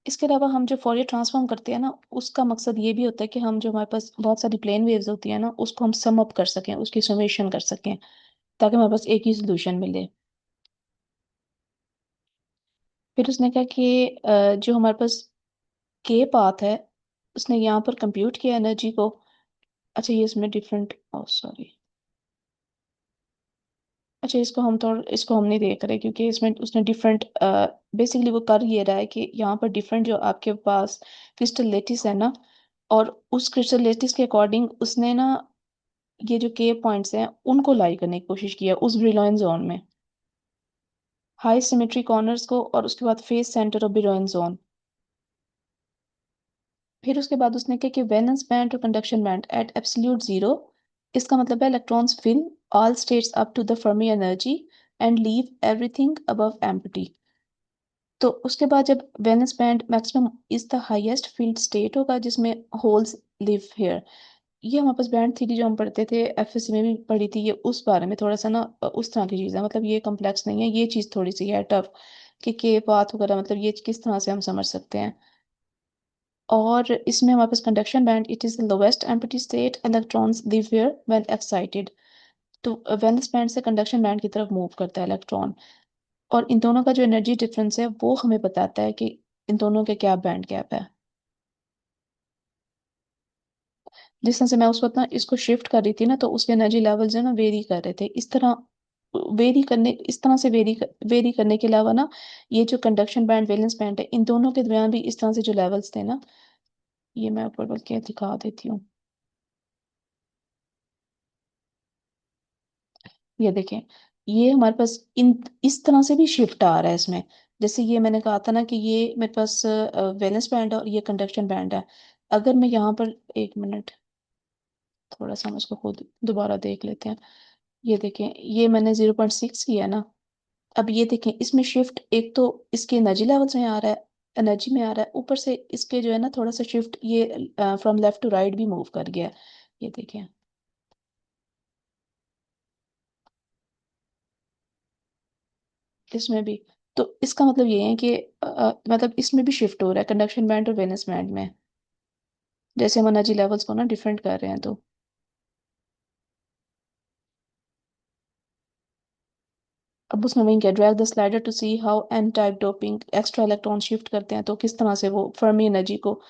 इसके अलावा हम जो फॉरियर ट्रांसफॉर्म करते हैं ना, उसका मकसद ये भी होता है कि हम जो हमारे पास बहुत सारी प्लेन वेव्स होती है ना, उसको हम सम अप कर सकें, उसकी समेशन कर सकें, ताकि हमारे पास एक ही सोल्यूशन मिले। फिर उसने कहा कि जो हमारे पास के पाथ है, उसने यहाँ पर कंप्यूट किया एनर्जी को। अच्छा ये इसमें डिफरेंट, ओ सॉरी, अच्छा इसको हम नहीं देख रहे, क्योंकि इसमें उसने डिफरेंट, बेसिकली वो कर ये रहा है कि यहाँ पर डिफरेंट जो आपके पास क्रिस्टल लेटिस है ना, और उस क्रिस्टल लेटिस के अकॉर्डिंग उसने ना ये जो के पॉइंट्स हैं उनको लाई करने की कोशिश की है उस ब्रिलॉइन जोन में, हाई सिमेट्री कॉर्नर्स को, और उसके बाद face center of Brillouin zone. फिर उसके बाद उसने कहा कि वैलेंस बैंड और conduction band at absolute zero, इसका मतलब है electrons fill all states up to the Fermi energy and leave everything above empty. तो उसके बाद जब valence band maximum is the highest filled state होगा जिसमें होल्स लिव हेयर। ये हमारे पास बैंड थ्योरी जो हम पढ़ते थे एफएससी में भी पढ़ी थी, ये उस बारे में थोड़ा सा ना उस तरह की चीज़ है, मतलब ये कॉम्प्लेक्स नहीं है, ये चीज़ थोड़ी सी है टफ कि के पाथ वगैरह, मतलब ये किस तरह से हम समझ सकते हैं। और इसमें हमारे पास conduction band, it is the lowest empty state, electrons live here when excited. तो वैलेंस बैंड से कंडक्शन बैंड की तरफ मूव करता है इलेक्ट्रॉन, और इन दोनों का जो एनर्जी डिफरेंस है वो हमें बताता है कि इन दोनों के क्या बैंड गैप है। जिस तरह से मैं उस वक्त ना इसको शिफ्ट कर रही थी ना, तो उसके एनर्जी लेवल्स जो है ना वेरी कर रहे थे इस तरह, इस तरह से वेरी करने के अलावा ना, ये जो कंडक्शन बैंड वैलेंस बैंड है इन दोनों के दरमियान भी इस तरह से जो लेवल्स थे ना, ये मैं ऊपर बल्कि दिखा देती हूँ। ये देखें, ये हमारे पास इन इस तरह से भी शिफ्ट आ रहा है इसमें। जैसे ये मैंने कहा था ना कि ये मेरे पास वैलेंस बैंड है और ये कंडक्शन बैंड है। अगर मैं यहाँ पर, एक मिनट, थोड़ा सा हम इसको खुद दोबारा देख लेते हैं। ये देखें, ये मैंने 0.6 किया है ना, अब ये देखें इसमें शिफ्ट एक तो इसके एनर्जी लेवल्स में आ रहा है, एनर्जी में आ रहा है, ऊपर से इसके जो है ना थोड़ा सा शिफ्ट ये फ्रॉम लेफ्ट टू राइट भी मूव कर गया है। ये देखें, इसमें भी। तो इसका मतलब ये है कि मतलब इसमें भी शिफ्ट हो रहा है कंडक्शन बैंड और वेलेंस बैंड में, जैसे हम एनर्जी लेवल्स को ना डिफरेंट कर रहे हैं। तो अब उसमें वही क्या, drag the slider to see how N type doping extra electron shift करते हैं, तो किस तरह से वो फर्मी एनर्जी को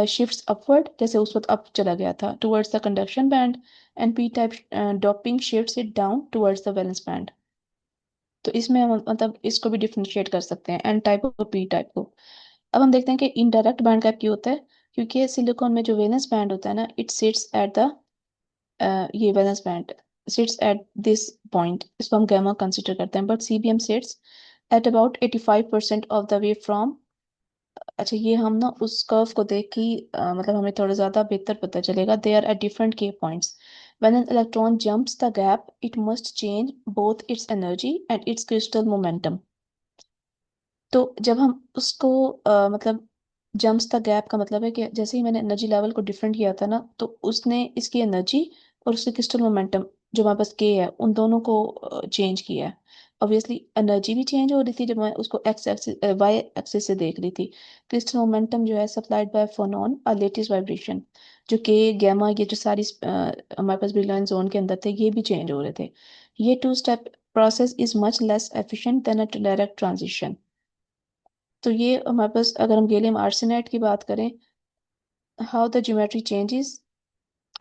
शिफ्ट्स अपवर्ड, जैसे उस वक्त अप चला गया था towards the conduction band, and P type doping shifts it down towards the valence band. तो इसमें हम मतलब इसको भी डिफरेंशिएट कर सकते हैं, एन टाइप और पी टाइप को। अब हम देखते हैं कि इनडायरेक्ट बैंड गैप क्यों होता है, क्योंकि सिलिकॉन में जो वैलेंस बैंड होता है ना, इट सिट्स एट द, ये valence band seats at this point, इसको हम गामा कंसिडर करते हैं, but CBM seats at about 85% of the way from. अच्छा ये हम ना उस कर्व को देख के मतलब हमें थोड़ा ज्यादा बेहतर पता चलेगा, दे आर एट डिफरेंट के points. When an electron jumps the gap, it must change both its energy and its crystal momentum. तो जब हम उसको मतलब जम्प्स द गैप का मतलब है कि जैसे ही मैंने एनर्जी लेवल को डिफरेंट किया था ना, तो उसने इसकी एनर्जी और उसके क्रिस्टल मोमेंटम जो हमारे पास के है उन दोनों को चेंज किया है। ऑब्वियसली एनर्जी भी चेंज हो रही थी जब मैं उसको एक्स एक्सिस वाई एक्सिस से देख रही थी। क्रिस्टल मोमेंटम जो है सप्लाइड बाय फोनॉन और लेटेस्ट वाइब्रेशन, जो के गैमा ये जो सारी हमारे पास ब्रिलियंट जोन के अंदर थे ये भी चेंज हो रहे थे। ये two step process is much less efficient than a direct transition. तो ये हमारे पास अगर हम गैलियम आर्सेनाइड की बात करें, हाउ द ज्योमेट्री चेंजेस।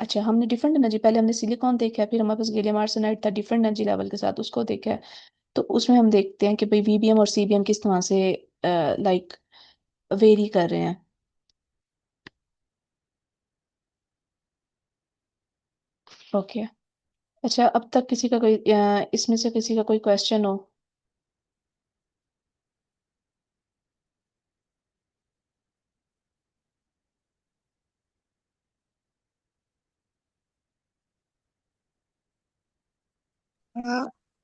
अच्छा हमने डिफरेंट एनर्जी, पहले हमने सिलिकॉन देखा है, फिर हमारे पास गैलियम आर्सेनाइड था डिफरेंट एनर्जी लेवल के साथ, उसको देखा है। तो उसमें हम देखते हैं कि भाई वीबीएम और सीबीएम किस तरह से लाइक वेरी कर रहे हैं। ओके, अच्छा अब तक किसी का कोई इसमें से किसी का कोई क्वेश्चन हो?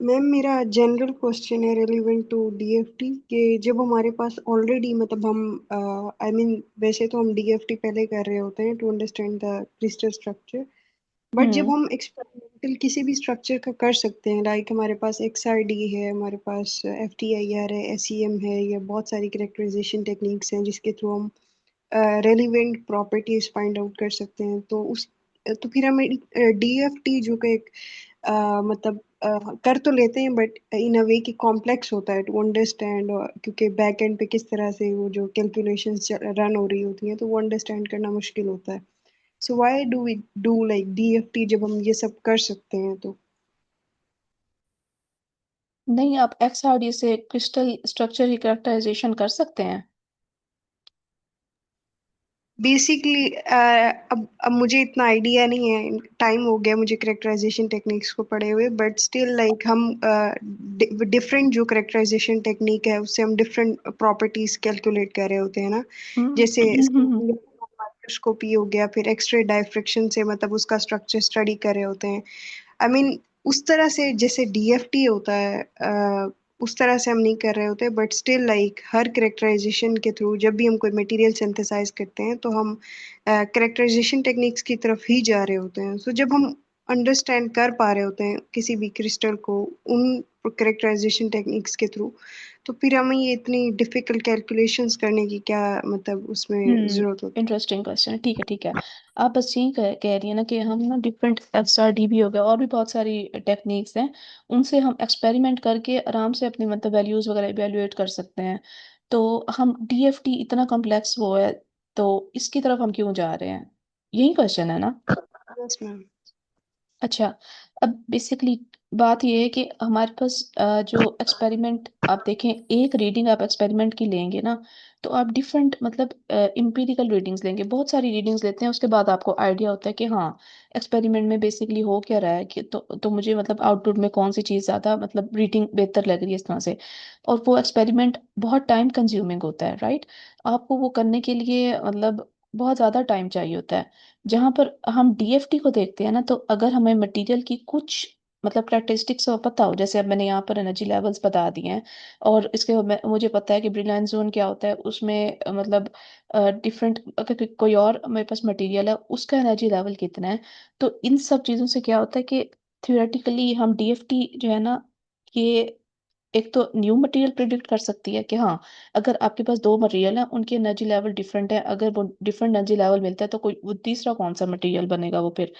मैम मेरा जनरल क्वेश्चन है रिलेवेंट टू डीएफटी कि जब हमारे पास ऑलरेडी मतलब हम आई मीन वैसे तो हम डीएफटी पहले कर रहे होते हैं to understand the crystal structure, but जब हम्म हम एक्सपेरिमेंट किसी भी स्ट्रक्चर का कर सकते हैं, लाइक हमारे पास XRD है, हमारे पास FTIR है, SEM है, या बहुत सारी कैरेक्टराइजेशन टेक्निक्स हैं जिसके थ्रू हम रेलिवेंट प्रॉपर्टीज फाइंड आउट कर सकते हैं। तो फिर हमें DFT जो कि एक मतलब कर तो लेते हैं, बट इन अ वे कि कॉम्प्लेक्स होता है टू अंडरस्टैंड, क्योंकि बैक एंड पे किस तरह से वो जो कैलकुलेशंस रन हो रही होती हैं तो वो अंडरस्टैंड करना मुश्किल होता है। So why do we do like DFT जब हम ये सब कर सकते हैं तो? नहीं, आप XRD से क्रिस्टल स्ट्रक्चर की कैरेक्टराइजेशन कर सकते हैं। बेसिकली अब मुझे इतना आइडिया नहीं है, टाइम हो गया मुझे कैरेक्टराइजेशन टेक्निक्स को पढ़े हुए, बट स्टिल लाइक हम डिफरेंट जो कैरेक्टराइजेशन टेक्निक है उससे हम डिफरेंट प्रॉपर्टीज कैलकुलेट कर रहे होते हैं ना। जैसे माइक्रोस्कोपी हो गया, फिर एक्सरे डायफ्रेक्शन से मतलब उसका स्ट्रक्चर स्टडी कर रहे होते हैं। आई मीन उस तरह से जैसे DFT होता है, उस तरह से हम नहीं कर रहे होते, बट स्टिल लाइक हर कैरेक्टराइजेशन के थ्रू जब भी हम कोई मटेरियल सिंथेसाइज करते हैं तो हम कैरेक्टराइजेशन टेक्निक्स की तरफ ही जा रहे होते हैं। सो जब हम अंडरस्टैंड कर पा रहे होते हैं किसी भी क्रिस्टल को उन कैरेक्टराइजेशन टेक्निक्स के थ्रू, तो फिर हमें ये इतनी डिफिकल्ट कैलकुलेशंस करने की क्या मतलब उसमें जरूरत होती इंटरेस्टिंग क्वेश्चन है। ठीक है, ठीक है। आप बस यही कह रही है ना कि हम ना डिफरेंट XRD भी हो गया और भी बहुत सारी टेक्निक्स हैं, उनसे हम एक्सपेरिमेंट करके आराम से अपनी मतलब वैल्यूज वगैरह इवेल्युएट कर सकते हैं। तो हम DFT इतना कॉम्प्लेक्स वो है, तो इसकी तरफ हम क्यों जा रहे हैं? यही क्वेश्चन है ना? है? Yes ma'am. अच्छा, अब बेसिकली बात ये है कि हमारे पास जो एक्सपेरिमेंट आप देखें, एक रीडिंग आप एक्सपेरिमेंट की लेंगे ना, तो आप डिफरेंट मतलब इम्पीरिकल रीडिंग्स लेंगे, बहुत सारी रीडिंग्स लेते हैं, उसके बाद आपको आइडिया होता है कि हाँ एक्सपेरिमेंट में बेसिकली हो क्या रहा है, कि तो मुझे मतलब आउटपुट में कौन सी चीज़ ज़्यादा मतलब रीडिंग बेहतर लग रही है इस तरह से। और वो एक्सपेरिमेंट बहुत टाइम कंज्यूमिंग होता है, राइट? आपको वो करने के लिए मतलब बहुत ज़्यादा टाइम चाहिए होता है। जहां पर हम DFT को देखते हैं ना, तो अगर हमें मटेरियल की कुछ मतलब कैरेक्टरिस्टिक्स पता हो, जैसे अब मैंने यहाँ पर एनर्जी लेवल्स बता दिए हैं, और इसके मुझे पता है कि ब्रिलियंट जोन क्या होता है, उसमें मतलब डिफरेंट अगर कोई और मेरे पास मटेरियल है उसका एनर्जी लेवल कितना है, तो इन सब चीज़ों से क्या होता है कि थियोरेटिकली हम DFT जो है ना, ये एक तो न्यू मटेरियल प्रिडिक्ट कर सकती है कि हाँ अगर आपके पास दो मटेरियल है उनकी एनर्जी लेवल डिफरेंट है, अगर वो डिफरेंट एनर्जी लेवल मिलता है तो कोई वो तीसरा कौन सा मटेरियल बनेगा वो फिर।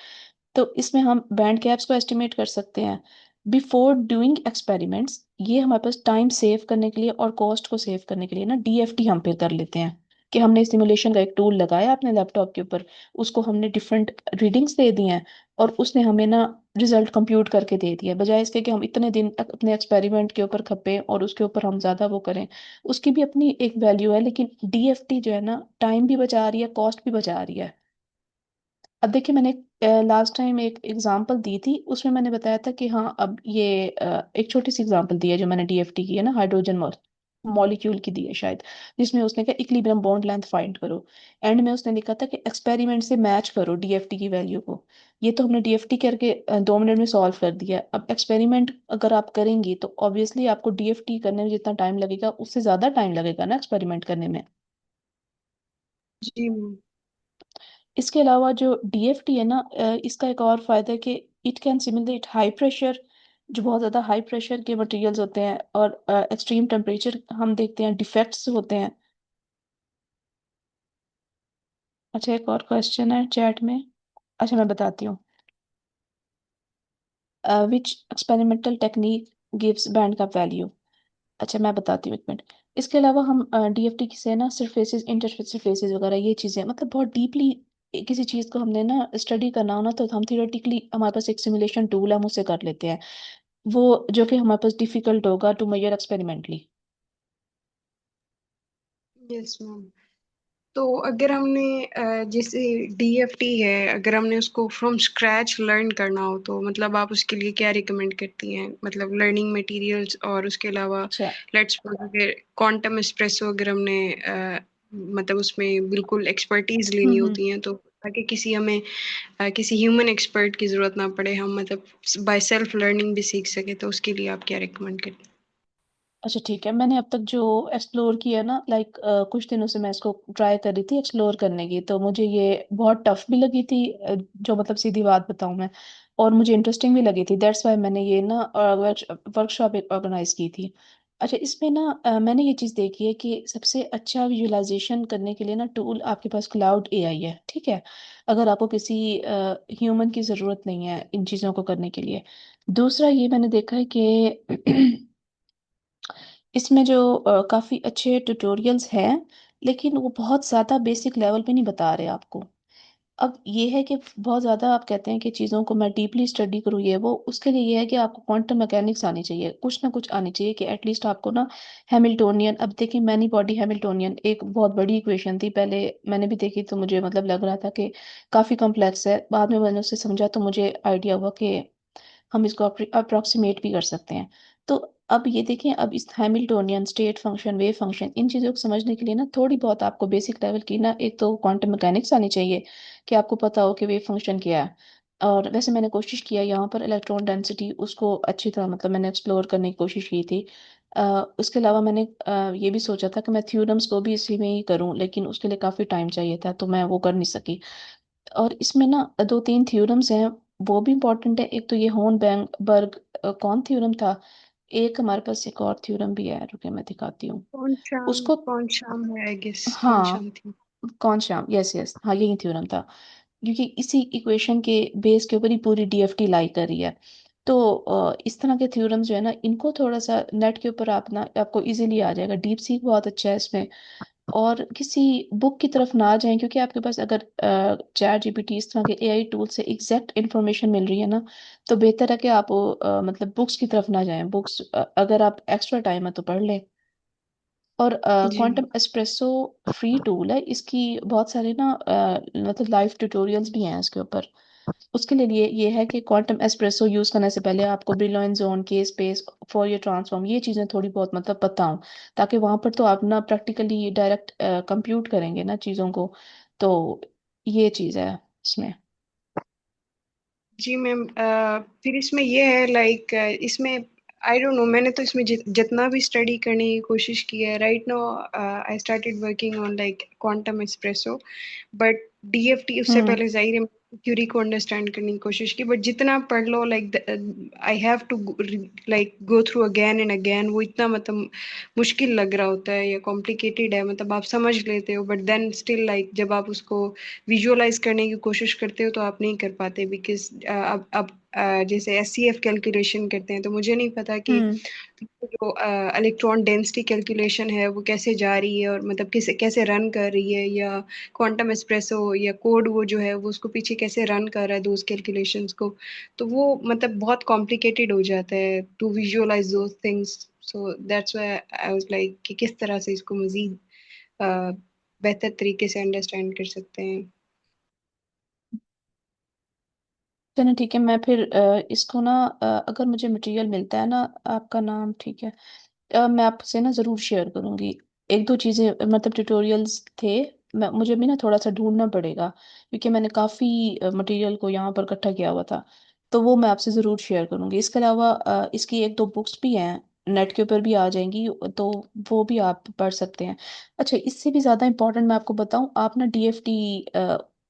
तो इसमें हम बैंड गैप्स को एस्टिमेट कर सकते हैं बिफोर डूइंग एक्सपेरिमेंट्स। ये हमारे पास टाइम सेव करने के लिए और कॉस्ट को सेव करने के लिए ना DFT हम फिर कर लेते हैं, कि हमने सिमुलेशन का एक टूल लगाया अपने लैपटॉप के ऊपर, उसको हमने डिफरेंट रीडिंग्स दे दी हैं, और उसने हमें ना रिजल्ट कंप्यूट करके दे दिया, बजाय इसके कि हम इतने दिन अपने एक्सपेरिमेंट के ऊपर खपे और उसके ऊपर हम ज्यादा वो करें। उसकी भी अपनी एक वैल्यू है, लेकिन DFT जो है ना टाइम भी बचा रही है, कॉस्ट भी बचा रही है। अब देखिए, मैंने लास्ट टाइम एक एग्जांपल दी थी, उसमें मैंने बताया था कि हाँ अब ये एक छोटी सी एग्जांपल दी है जो मैंने DFT की है ना, हाइड्रोजन मॉलिक्यूल की दी है शायद, जिसमें उसने कहा इक्विलिब्रियम बॉन्ड लेंथ फाइंड करो। एंड में उसने लिखा था कि एक्सपेरिमेंट से मैच करो DFT की वैल्यू को। ये तो हमने DFT करके 2 मिनट में सॉल्व कर दिया। अब एक्सपेरिमेंट अगर आप करेंगी तो ऑब्वियसली आपको DFT करने में जितना टाइम लगेगा उससे ज्यादा टाइम लगेगा ना एक्सपेरिमेंट करने में। जी मैम। इसके अलावा जो DFT है ना, इसका एक और फायदा है कि it can simulate high pressure, जो बहुत ज़्यादा हाई प्रेशर के मटेरियल्स होते हैं, और एक्सट्रीम टेम्परेचर हम देखते हैं, डिफेक्ट्स होते हैं। अच्छा, एक और क्वेश्चन है चैट में। अच्छा, मैं बताती हूँ। विच एक्सपेरिमेंटल टेक्निक गिव्स बैंड का वैल्यू? अच्छा, मैं बताती हूँ, एक मिनट। इसके अलावा हम DFT से ना सरफेसेस, इंटरफेसेस वगैरह ये चीज़ें मतलब बहुत डीपली किसी चीज़ को हमने ना स्टडी करना हो ना, तो हम थियोरेटिकली हमारे पास एक सिमुलेशन टूल है, हम उससे कर लेते हैं, वो जो कि हमारे पास डिफिकल्ट होगा to measure experimentally. Yes ma'am. तो अगर हमने जैसे DFT है, अगर हमने उसको फ्रॉम स्क्रैच लर्न करना हो तो मतलब आप उसके लिए क्या रिकमेंड करती हैं, मतलब लर्निंग मटेरियल्स, और उसके अलावा अच्छा। लेट्स सपोज अगर क्वांटम एस्प्रेसो अगर हमने मतलब उसमें बिल्कुल एक्सपर्टीज लेनी हम्म। होती है, तो ताकि किसी ह्यूमन एक्सपर्ट की जरूरत ना पड़े, हम मतलब बाय सेल्फ लर्निंग भी सीख सके, तो उसके लिए आप क्या रिकमेंड करते हैं? अच्छा ठीक है, मैंने अब तक जो एक्सप्लोर किया ना, कुछ दिनों से मैं इसको ट्राई कर रही थी एक्सप्लोर करने की, तो मुझे ये बहुत टफ भी लगी थी, जो मतलब सीधी बात बताऊं मैं, और मुझे इंटरेस्टिंग भी लगी थी। दैट्स वाई मैंने ये ना वर्कशॉप ऑर्गेनाइज की थी। अच्छा, इसमें ना मैंने ये चीज़ देखी है कि सबसे अच्छा विजुअलाइजेशन करने के लिए ना टूल आपके पास क्लाउड एआई है, ठीक है। अगर आपको किसी ह्यूमन की ज़रूरत नहीं है इन चीज़ों को करने के लिए। दूसरा ये मैंने देखा है कि इसमें जो काफ़ी अच्छे ट्यूटोरियल्स हैं, लेकिन वो बहुत ज़्यादा बेसिक लेवल पे नहीं बता रहे आपको। अब ये है कि बहुत ज़्यादा आप कहते हैं कि चीज़ों को मैं डीपली स्टडी करूँ ये वो, उसके लिए ये है कि आपको क्वांटम मैकेनिक्स आनी चाहिए, कुछ ना कुछ आनी चाहिए, कि एटलीस्ट आपको ना हैमिल्टोनियन, अब देखिए मैनी बॉडी हैमिल्टोनियन एक बहुत बड़ी इक्वेशन थी, पहले मैंने भी देखी तो मुझे मतलब लग रहा था कि काफ़ी कॉम्प्लेक्स है, बाद में मैंने उससे समझा तो मुझे आइडिया हुआ कि हम इसको अप्रोक्सीमेट भी कर सकते हैं। तो अब ये देखें, अब इस Hamiltonian, state function, wave function, इन चीज़ों को समझने के लिए ना थोड़ी बहुत आपको बेसिक लेवल की ना एक तो क्वांटम मैकेनिक्स आनी चाहिए, कि आपको पता हो कि वेव फंक्शन क्या है। और वैसे मैंने कोशिश किया यहाँ पर इलेक्ट्रॉन डेंसिटी उसको अच्छी तरह मतलब मैंने एक्सप्लोर करने की कोशिश की थी। उसके अलावा मैंने ये भी सोचा था कि मैं थ्योरम्स को भी इसी में ही करूँ, लेकिन उसके लिए काफ़ी टाइम चाहिए था, तो मैं वो कर नहीं सकी। और इसमें ना दो तीन थ्योरम्स हैं, वो भी इम्पोर्टेंट है। एक तो ये होन बैंग बर्ग कौन थ्योरम था, एक हमारे पास एक और थ्योरम भी है, रुके मैं दिखाती हूँ उसको। कौन शाम है, आई गेस कौन हाँ, शाम थी। कौन श्याम, यस यस, हाँ यही थ्योरम था, क्योंकि इसी इक्वेशन के बेस के ऊपर ही पूरी डीएफटी लाई कर रही है। तो इस तरह के थ्योरम्स जो है ना, इनको थोड़ा सा नेट के ऊपर आप ना आपको इजीली आ जाएगा। डीप सीक बहुत अच्छा है इसमें। और किसी बुक की तरफ ना जाएं, क्योंकि आपके पास अगर चैट जीपीटी इस तरह के एआई टूल से एग्जैक्ट इन्फॉर्मेशन मिल रही है ना, तो बेहतर है कि आप मतलब बुक्स की तरफ ना जाएं। बुक्स अगर आप एक्स्ट्रा टाइम है तो पढ़ लें। और जी क्वांटम एस्प्रेसो फ्री टूल है, इसकी बहुत सारे ना मतलब लाइव ट्यूटोरियल्स भी हैं इसके ऊपर। उसके लिए ये है कि क्वांटम एस्प्रेसो यूज करने से पहले आपको ब्रिलॉइन जोन के स्पेस, फॉरियर ट्रांसफॉर्म, ये चीजें थोड़ी बहुत मतलब पता हो, ताकि वहां पर तो आप ना प्रैक्टिकली डायरेक्ट कंप्यूट करेंगे ना चीजों को। तो ये चीज है इसमें। जी मैम, फिर इसमें ये है लाइक इसमें आई डोंट नो, मैंने तो इसमें जितना भी स्टडी करने की कोशिश की है, right now I started working on like quantum espresso, but DFT उससे हम्म। पहले जाहिर है थ्योरी को अंडरस्टैंड करने की कोशिश की, बट जितना पढ़ लो like I have to like go through again and again, वो इतना मतलब मुश्किल लग रहा होता है या कॉम्प्लिकेटेड है, मतलब आप समझ लेते हो बट देन स्टिल लाइक जब आप उसको विजुअलाइज करने की कोशिश करते हो तो आप नहीं कर पाते, बिकॉज अब जैसे एससीएफ कैलकुलेशन करते हैं तो मुझे नहीं पता कि हम्म। जो इलेक्ट्रॉन डेंसिटी कैलकुलेशन है वो कैसे जा रही है और मतलब किसे कैसे रन कर रही है, या क्वांटम एस्प्रेसो या कोड वो जो है वो उसको पीछे कैसे रन कर रहा है दोज कैलकुलेशंस को, तो वो मतलब बहुत कॉम्प्लिकेटेड हो जाता है to visualize those things. So that's why I was like कि किस तरह से इसको मजीद बेहतर तरीके से अंडरस्टैंड कर सकते हैं। चलो ठीक है, मैं फिर इसको ना अगर मुझे मटेरियल मिलता है ना, आपका नाम ठीक है, मैं आपसे ना ज़रूर शेयर करूँगी। एक दो चीज़ें मतलब ट्यूटोरियल्स थे, मुझे भी ना थोड़ा सा ढूंढना पड़ेगा, क्योंकि मैंने काफ़ी मटेरियल को यहाँ पर इकट्ठा किया हुआ था। तो वो मैं आपसे ज़रूर शेयर करूँगी। इसके अलावा इसकी एक दो बुक्स भी हैं, नेट के ऊपर भी आ जाएंगी, तो वो भी आप पढ़ सकते हैं। अच्छा, इससे भी ज़्यादा इम्पोर्टेंट मैं आपको बताऊँ, आप ना डीएफटी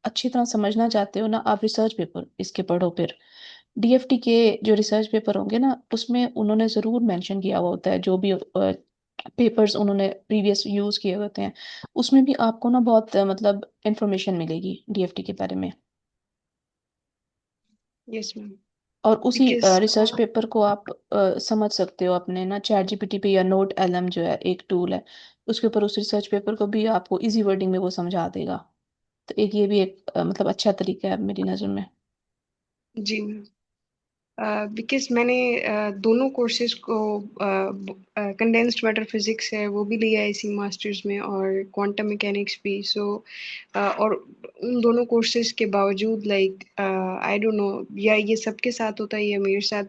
अच्छी तरह समझना चाहते हो ना, आप रिसर्च पेपर इसके पढ़ो फिर। डीएफटी के जो रिसर्च पेपर होंगे ना, उसमें उन्होंने ज़रूर मेंशन किया हुआ होता है जो भी पेपर्स उन्होंने प्रीवियस यूज़ किए होते हैं, उसमें भी आपको ना बहुत मतलब इंफॉर्मेशन मिलेगी डीएफटी के बारे में। यस मैम, और उसी बिकॉज रिसर्च पेपर को आप समझ सकते हो अपने ना चैट जीपीटी पे, या नोट एलएम जो है एक टूल है, उसके ऊपर उस रिसर्च पेपर को भी आपको इजी वर्डिंग में वो समझा देगा। तो एक ये भी एक मतलब अच्छा तरीका है मेरी नज़र में। जी मैम, बिकॉज मैंने दोनों कोर्सेज को कंडेंस्ड मैटर फिजिक्स है वो भी लिया है इसी मास्टर्स में, और क्वांटम मैकेनिक्स भी। सो और उन दोनों कोर्सेज के बावजूद लाइक आई डोंट नो, या ये सबके साथ होता है या मेरे साथ,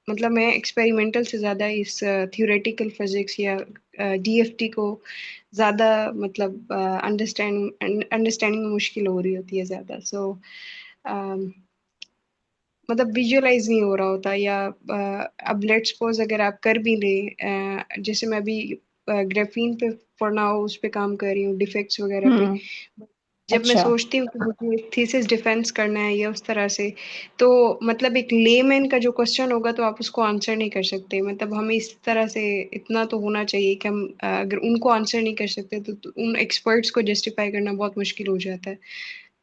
मतलब मैं एक्सपेरिमेंटल से ज़्यादा इस थियोरेटिकल फिजिक्स या डीएफटी को ज़्यादा मतलब अंडरस्टैंडिंग में मुश्किल हो रही होती है ज़्यादा। सो मतलब विजुअलाइज नहीं हो रहा होता, या अब लेट्स सपोज अगर आप कर भी लें, जैसे मैं अभी ग्राफीन पे फॉर नाउ उस पे काम कर रही हूँ, डिफेक्ट्स वगैरह पे। जब मैं अच्छा सोचती हूँ कि मुझे थीसिस डिफेंस करना है या उस तरह से, तो मतलब एक लेमैन का जो क्वेश्चन होगा तो आप उसको आंसर नहीं कर सकते। मतलब हमें इस तरह से इतना तो होना चाहिए कि हम अगर उनको आंसर नहीं कर सकते तो उन एक्सपर्ट्स को जस्टिफाई करना बहुत मुश्किल हो जाता है।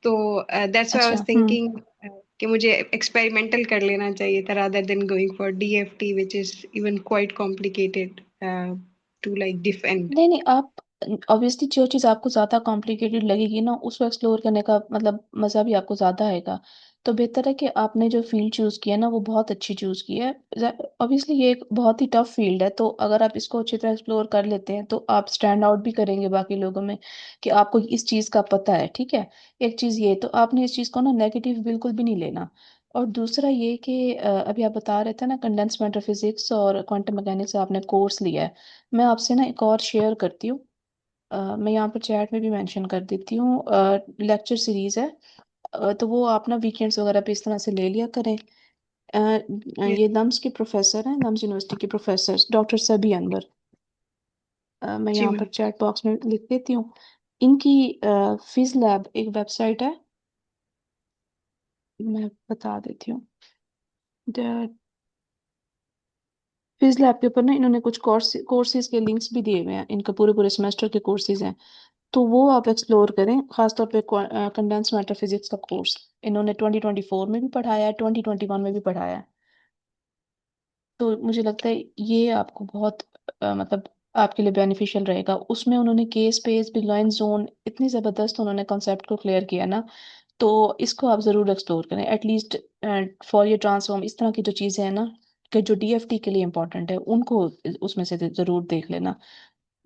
तो दैट्स व्हाई आई वाज अच्छा थिंकिंग कि मुझे एक्सपेरिमेंटल कर लेना चाहिए था rather than going for DFT which is even quite complicated to like defend. नहीं नहीं, आप ऑब्वियसली जो चीज़ आपको ज़्यादा कॉम्प्लिकेटेड लगेगी ना उसको एक्सप्लोर करने का मतलब मज़ा भी आपको ज़्यादा आएगा। तो बेहतर है कि आपने जो फील्ड चूज़ किया ना वो बहुत अच्छी चूज़ की है। ऑब्वियसली ये एक बहुत ही टफ फील्ड है, तो अगर आप इसको अच्छी तरह एक्सप्लोर कर लेते हैं तो आप स्टैंड आउट भी करेंगे बाकी लोगों में कि आपको इस चीज़ का पता है। ठीक है, एक चीज़ ये, तो आपने इस चीज़ को ना नेगेटिव बिल्कुल भी नहीं लेना। और दूसरा ये कि अभी आप बता रहे थे ना कंडेंस मैटर फिजिक्स और क्वांटम मैकेनिक्स आपने कोर्स लिया है। मैं आपसे ना एक और शेयर करती हूँ। मैं यहाँ पर चैट में भी मेंशन कर देती हूँ। लेक्चर सीरीज है, तो वो आप ना वीकेंड्स वगैरह पे इस तरह से ले लिया करें। Yes. ये नम्स के प्रोफेसर हैं, नम्स यूनिवर्सिटी के प्रोफेसर डॉक्टर सभी अनवर। मैं जी यहाँ पर मैम। चैट बॉक्स में लिख देती हूँ। इनकी फिज लैब एक वेबसाइट है, मैं बता देती हूँ। फिज लैब के ऊपर ना इन्होंने कुछ कोर्सेज के लिंक्स भी दिए हुए हैं, इनका पूरे पूरे सेमेस्टर के कोर्सेज हैं। तो वो आप एक्सप्लोर करें, खासतौर पे कंडेंस मैटर फिजिक्स का कोर्स इन्होंने 2024 में भी पढ़ाया है, 2021 में भी पढ़ाया है। तो मुझे लगता है ये आपको बहुत मतलब आपके लिए बेनिफिशियल रहेगा। उसमें उन्होंने के स्पेस बिलाइन जोन इतनी ज़बरदस्त उन्होंने कॉन्सेप्ट को क्लियर किया ना, तो इसको आप ज़रूर एक्सप्लोर करें एटलीस्ट। फॉरियर ट्रांसफॉर्म इस तरह की जो चीज़ें हैं ना कि जो डीएफटी के लिए इंपॉर्टेंट है उनको उसमें से ज़रूर देख लेना।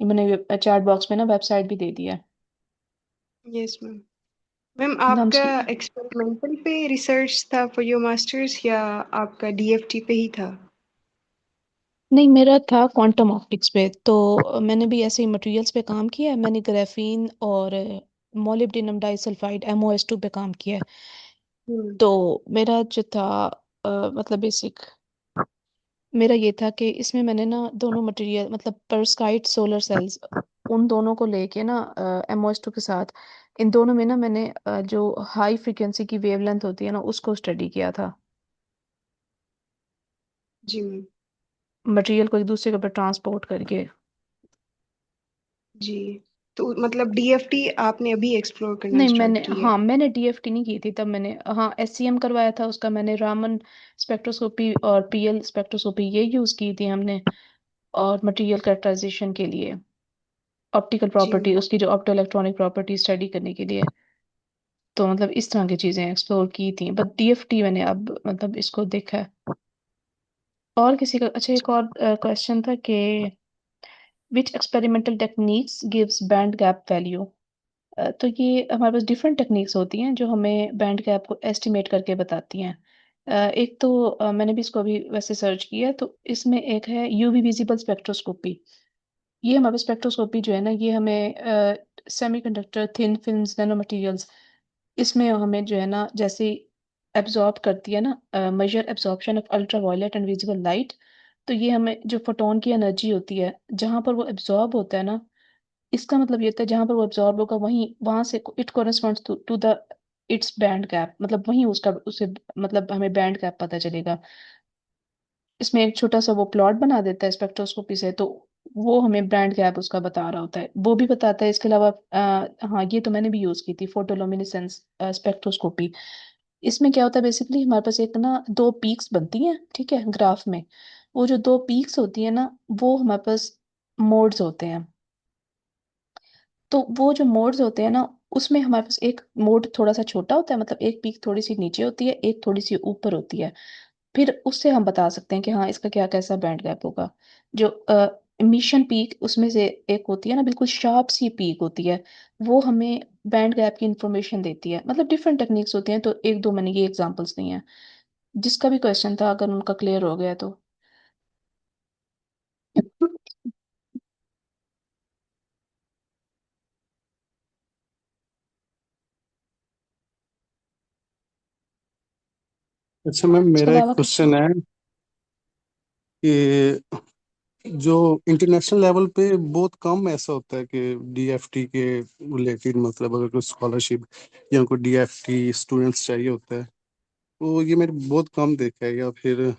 मैंने चैट बॉक्स में ना वेबसाइट भी दे दिया है। Yes ma'am. मैम नम्स आपका की एक्सपेरिमेंटल पे रिसर्च था फॉर योर मास्टर्स या आपका DFT पे ही था? नहीं, मेरा था क्वांटम ऑप्टिक्स पे। तो मैंने भी ऐसे ही मटेरियल्स पे काम किया है। मैंने ग्राफीन और मोलिब्डेनम डाइसल्फाइड MOS2 पे काम किया है। हम्म। तो मेरा जो था मतलब बेसिक मेरा ये था कि इसमें मैंने ना दोनों मटेरियल मतलब पेरोव्स्काइट सोलर सेल्स उन दोनों को लेके ना MOS2 के साथ इन दोनों में ना मैंने जो हाई फ्रिक्वेंसी की वेवलेंथ होती है ना उसको स्टडी किया था, जी मैम। मटेरियल को एक दूसरे के ऊपर ट्रांसपोर्ट करके। जी, तो मतलब DFT आपने अभी एक्सप्लोर करना नहीं, स्टार्ट मैंने किया है? हाँ मैंने डीएफटी नहीं की थी तब। मैंने हाँ SCM करवाया था उसका, मैंने रामन स्पेक्ट्रोस्कोपी और PL स्पेक्ट्रोस्कोपी ये यूज की थी हमने, और मटेरियल कैरेक्टराइजेशन के लिए ऑप्टिकल जी प्रॉपर्टी मैम। उसकी जो ऑप्टो इलेक्ट्रॉनिक प्रॉपर्टी स्टडी करने के लिए। तो मतलब इस तरह की चीजें एक्सप्लोर की थी, बट डीएफटी मैंने अब मतलब इसको देखा है। और किसी का अच्छा एक और क्वेश्चन था कि which experimental techniques gives band gap value. तो ये हमारे पास डिफरेंट टेक्निक्स होती हैं जो हमें बैंड गैप को एस्टिमेट करके बताती हैं। एक तो मैंने भी इसको अभी वैसे सर्च किया, तो इसमें एक है यूवी विजिबल स्पेक्ट्रोस्कोपी। ये हमारे स्पेक्ट्रोस्कोपी जो है ना ये हमें semiconductor thin films nano materials इसमें हमें जो है ना जैसे एब्जॉर्ब करती है ना, measure absorption of ultraviolet and visible light. तो ये हमें जो फोटोन की एनर्जी होती है जहां पर वो एब्जॉर्ब होता है ना, इसका मतलब ये होता है जहां पर वो एब्जॉर्ब होगा वहीं वहां से it corresponds to the its band gap, मतलब वहीं उसका उसे मतलब हमें बैंड गैप पता चलेगा। इसमें एक छोटा सा वो प्लॉट बना देता है स्पेक्ट्रोस्कोपी से, तो वो हमें बैंड गैप उसका बता रहा होता है, वो भी बताता है। इसके अलावा हाँ ये तो मैंने भी यूज की थी फोटोल्यूमिनेसेंस स्पेक्ट्रोस्कोपी। इसमें क्या होता है बेसिकली हमारे पास एक ना दो पीक्स बनती हैं, ठीक है, ग्राफ में। वो जो दो पीक्स होती है ना वो हमारे पास मोड्स होते हैं। तो वो जो मोड्स होते हैं ना उसमें हमारे पास एक मोड थोड़ा सा छोटा होता है, मतलब एक पीक थोड़ी सी नीचे होती है, एक थोड़ी सी ऊपर होती है। फिर उससे हम बता सकते हैं कि हाँ इसका क्या कैसा बैंड गैप होगा। जो इमिशन पीक उसमें से एक होती है ना बिल्कुल शार्प सी पीक होती है, वो हमें बैंड गैप की इंफॉर्मेशन देती है। मतलब डिफरेंट टेक्निक्स होती हैं, तो एक दो मैंने ये एग्जांपल्स दी हैं। जिसका भी क्वेश्चन था अगर उनका क्लियर हो गया तो। अच्छा मैम, इसके मेरा एक अलावा कुछ? क्वेश्चन है कि जो इंटरनेशनल लेवल पे बहुत कम ऐसा होता है कि डीएफटी के रिलेटेड, मतलब अगर कोई स्कॉलरशिप या कोई डीएफटी स्टूडेंट्स चाहिए होता है, तो ये मैंने बहुत कम देखा है। या फिर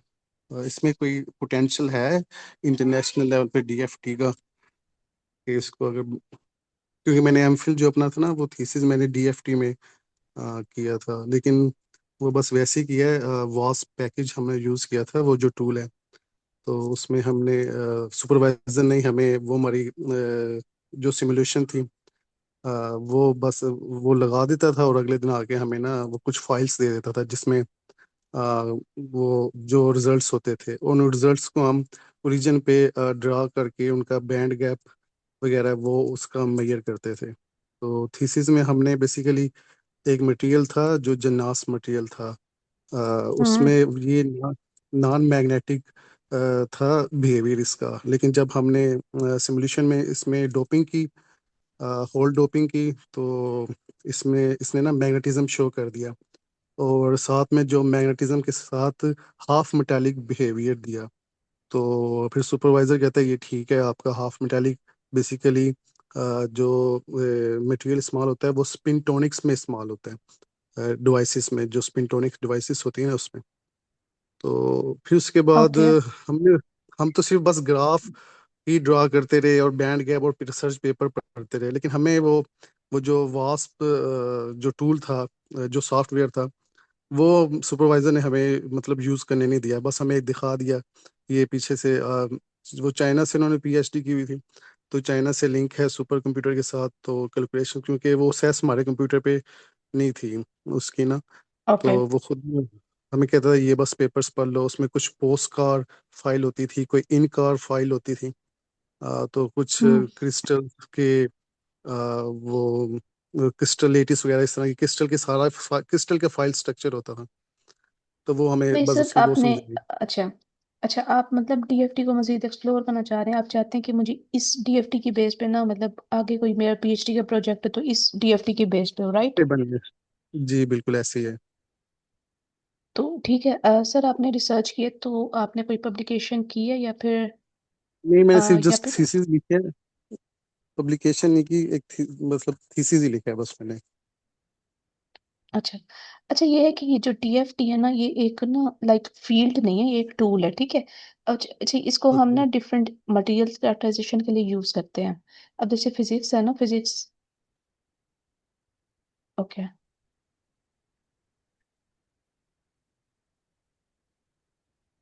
इसमें कोई पोटेंशियल है इंटरनेशनल लेवल पे डीएफटी का, कि इसको अगर, क्योंकि मैंने एमफिल जो अपना था ना, वो थीसिस मैंने डीएफटी में किया था, लेकिन वो बस वैसे ही किया है। वॉस पैकेज हमने यूज़ किया था, वो जो टूल है, तो उसमें हमने सुपरवाइजर नहीं हमें वो हमारी जो सिमुलेशन थी, वो बस वो लगा देता था और अगले दिन आके हमें ना वो कुछ फाइल्स दे देता था, जिसमें वो जो रिजल्ट्स होते थे, उन रिजल्ट्स को हम ओरिजिन पे ड्रा करके उनका बैंड गैप वगैरह वो उसका मेजर करते थे। तो थीसिस में हमने बेसिकली एक मटेरियल था जो जन्नास मटेरियल था। अ, उसमें हम्म। ये नॉन मैग्नेटिक था बिहेवियर इसका, लेकिन जब हमने सिमुलेशन में इसमें डोपिंग की, होल डोपिंग की, तो इसमें इसने ना मैग्नेटिज्म शो कर दिया, और साथ में जो मैग्नेटिज्म के साथ हाफ मेटालिक बिहेवियर दिया। तो फिर सुपरवाइजर कहता है ये ठीक है, आपका हाफ मेटालिक बेसिकली जो मटेरियल इस्तेमाल होता है वो स्पिनटोनिक्स में इस्तेमाल होता है, डिवाइसेस में, जो स्पिनटोनिक्स डिवाइसेस होती हैं ना उसमें। तो फिर उसके बाद ओके। हमने हम तो सिर्फ बस ग्राफ ही ड्रा करते रहे और बैंड गैप और रिसर्च पेपर पढ़ते रहे, लेकिन हमें वो जो वास्प जो टूल था, जो सॉफ्टवेयर था, वो सुपरवाइजर ने हमें मतलब यूज करने नहीं दिया, बस हमें दिखा दिया। ये पीछे से वो चाइना से उन्होंने पीएचडी की हुई थी, तो चाइना से लिंक है सुपर कंप्यूटर के साथ, तो कैलकुलेशन, क्योंकि वो सेस हमारे कंप्यूटर पे नहीं थी उसकी ना, ओके। तो वो खुद हमें कहता था ये बस पेपर्स पढ़ लो। उसमें कुछ पोस्ट कार फाइल होती थी, कोई इन कार फाइल होती थी, तो कुछ हम्म। क्रिस्टल के वो क्रिस्टलेटिस वगैरह, इस तरह की क्रिस्टल के सारा क्रिस्टल का फाइल स्ट्रक्चर होता था, तो वो हमें नहीं बस सर, उसमें वो आपने, समझाई। अच्छा, अच्छा, आप मतलब डीएफटी को मजीद एक्सप्लोर करना चाह रहे हैं, आप चाहते हैं कि मुझे इस डीएफटी की बेस पे ना, मतलब आगे कोई मेरा पीएचडी का प्रोजेक्ट है तो इस डीएफटी की बेस पे हो, राइट? बन गए। जी बिल्कुल ऐसे ही है। तो ठीक है। सर, आपने रिसर्च की है तो आपने कोई पब्लिकेशन की है या फिर नहीं, मैंने सिर्फ या जस्ट फिर थीसिस लिखी है, पब्लिकेशन नहीं की, मतलब थीसिस ही लिखा है बस मैंने। अच्छा, अच्छा, ये है कि ये जो टीएफटी है ना, ये एक ना लाइक फील्ड नहीं है, ये एक टूल है, ठीक है। अच्छा, अच्छा, इसको हम ओके। ना डिफरेंट मटेरियल्स कैरेक्टराइजेशन के लिए यूज करते हैं। अब जैसे फिजिक्स है ना, फिजिक्स, ओके,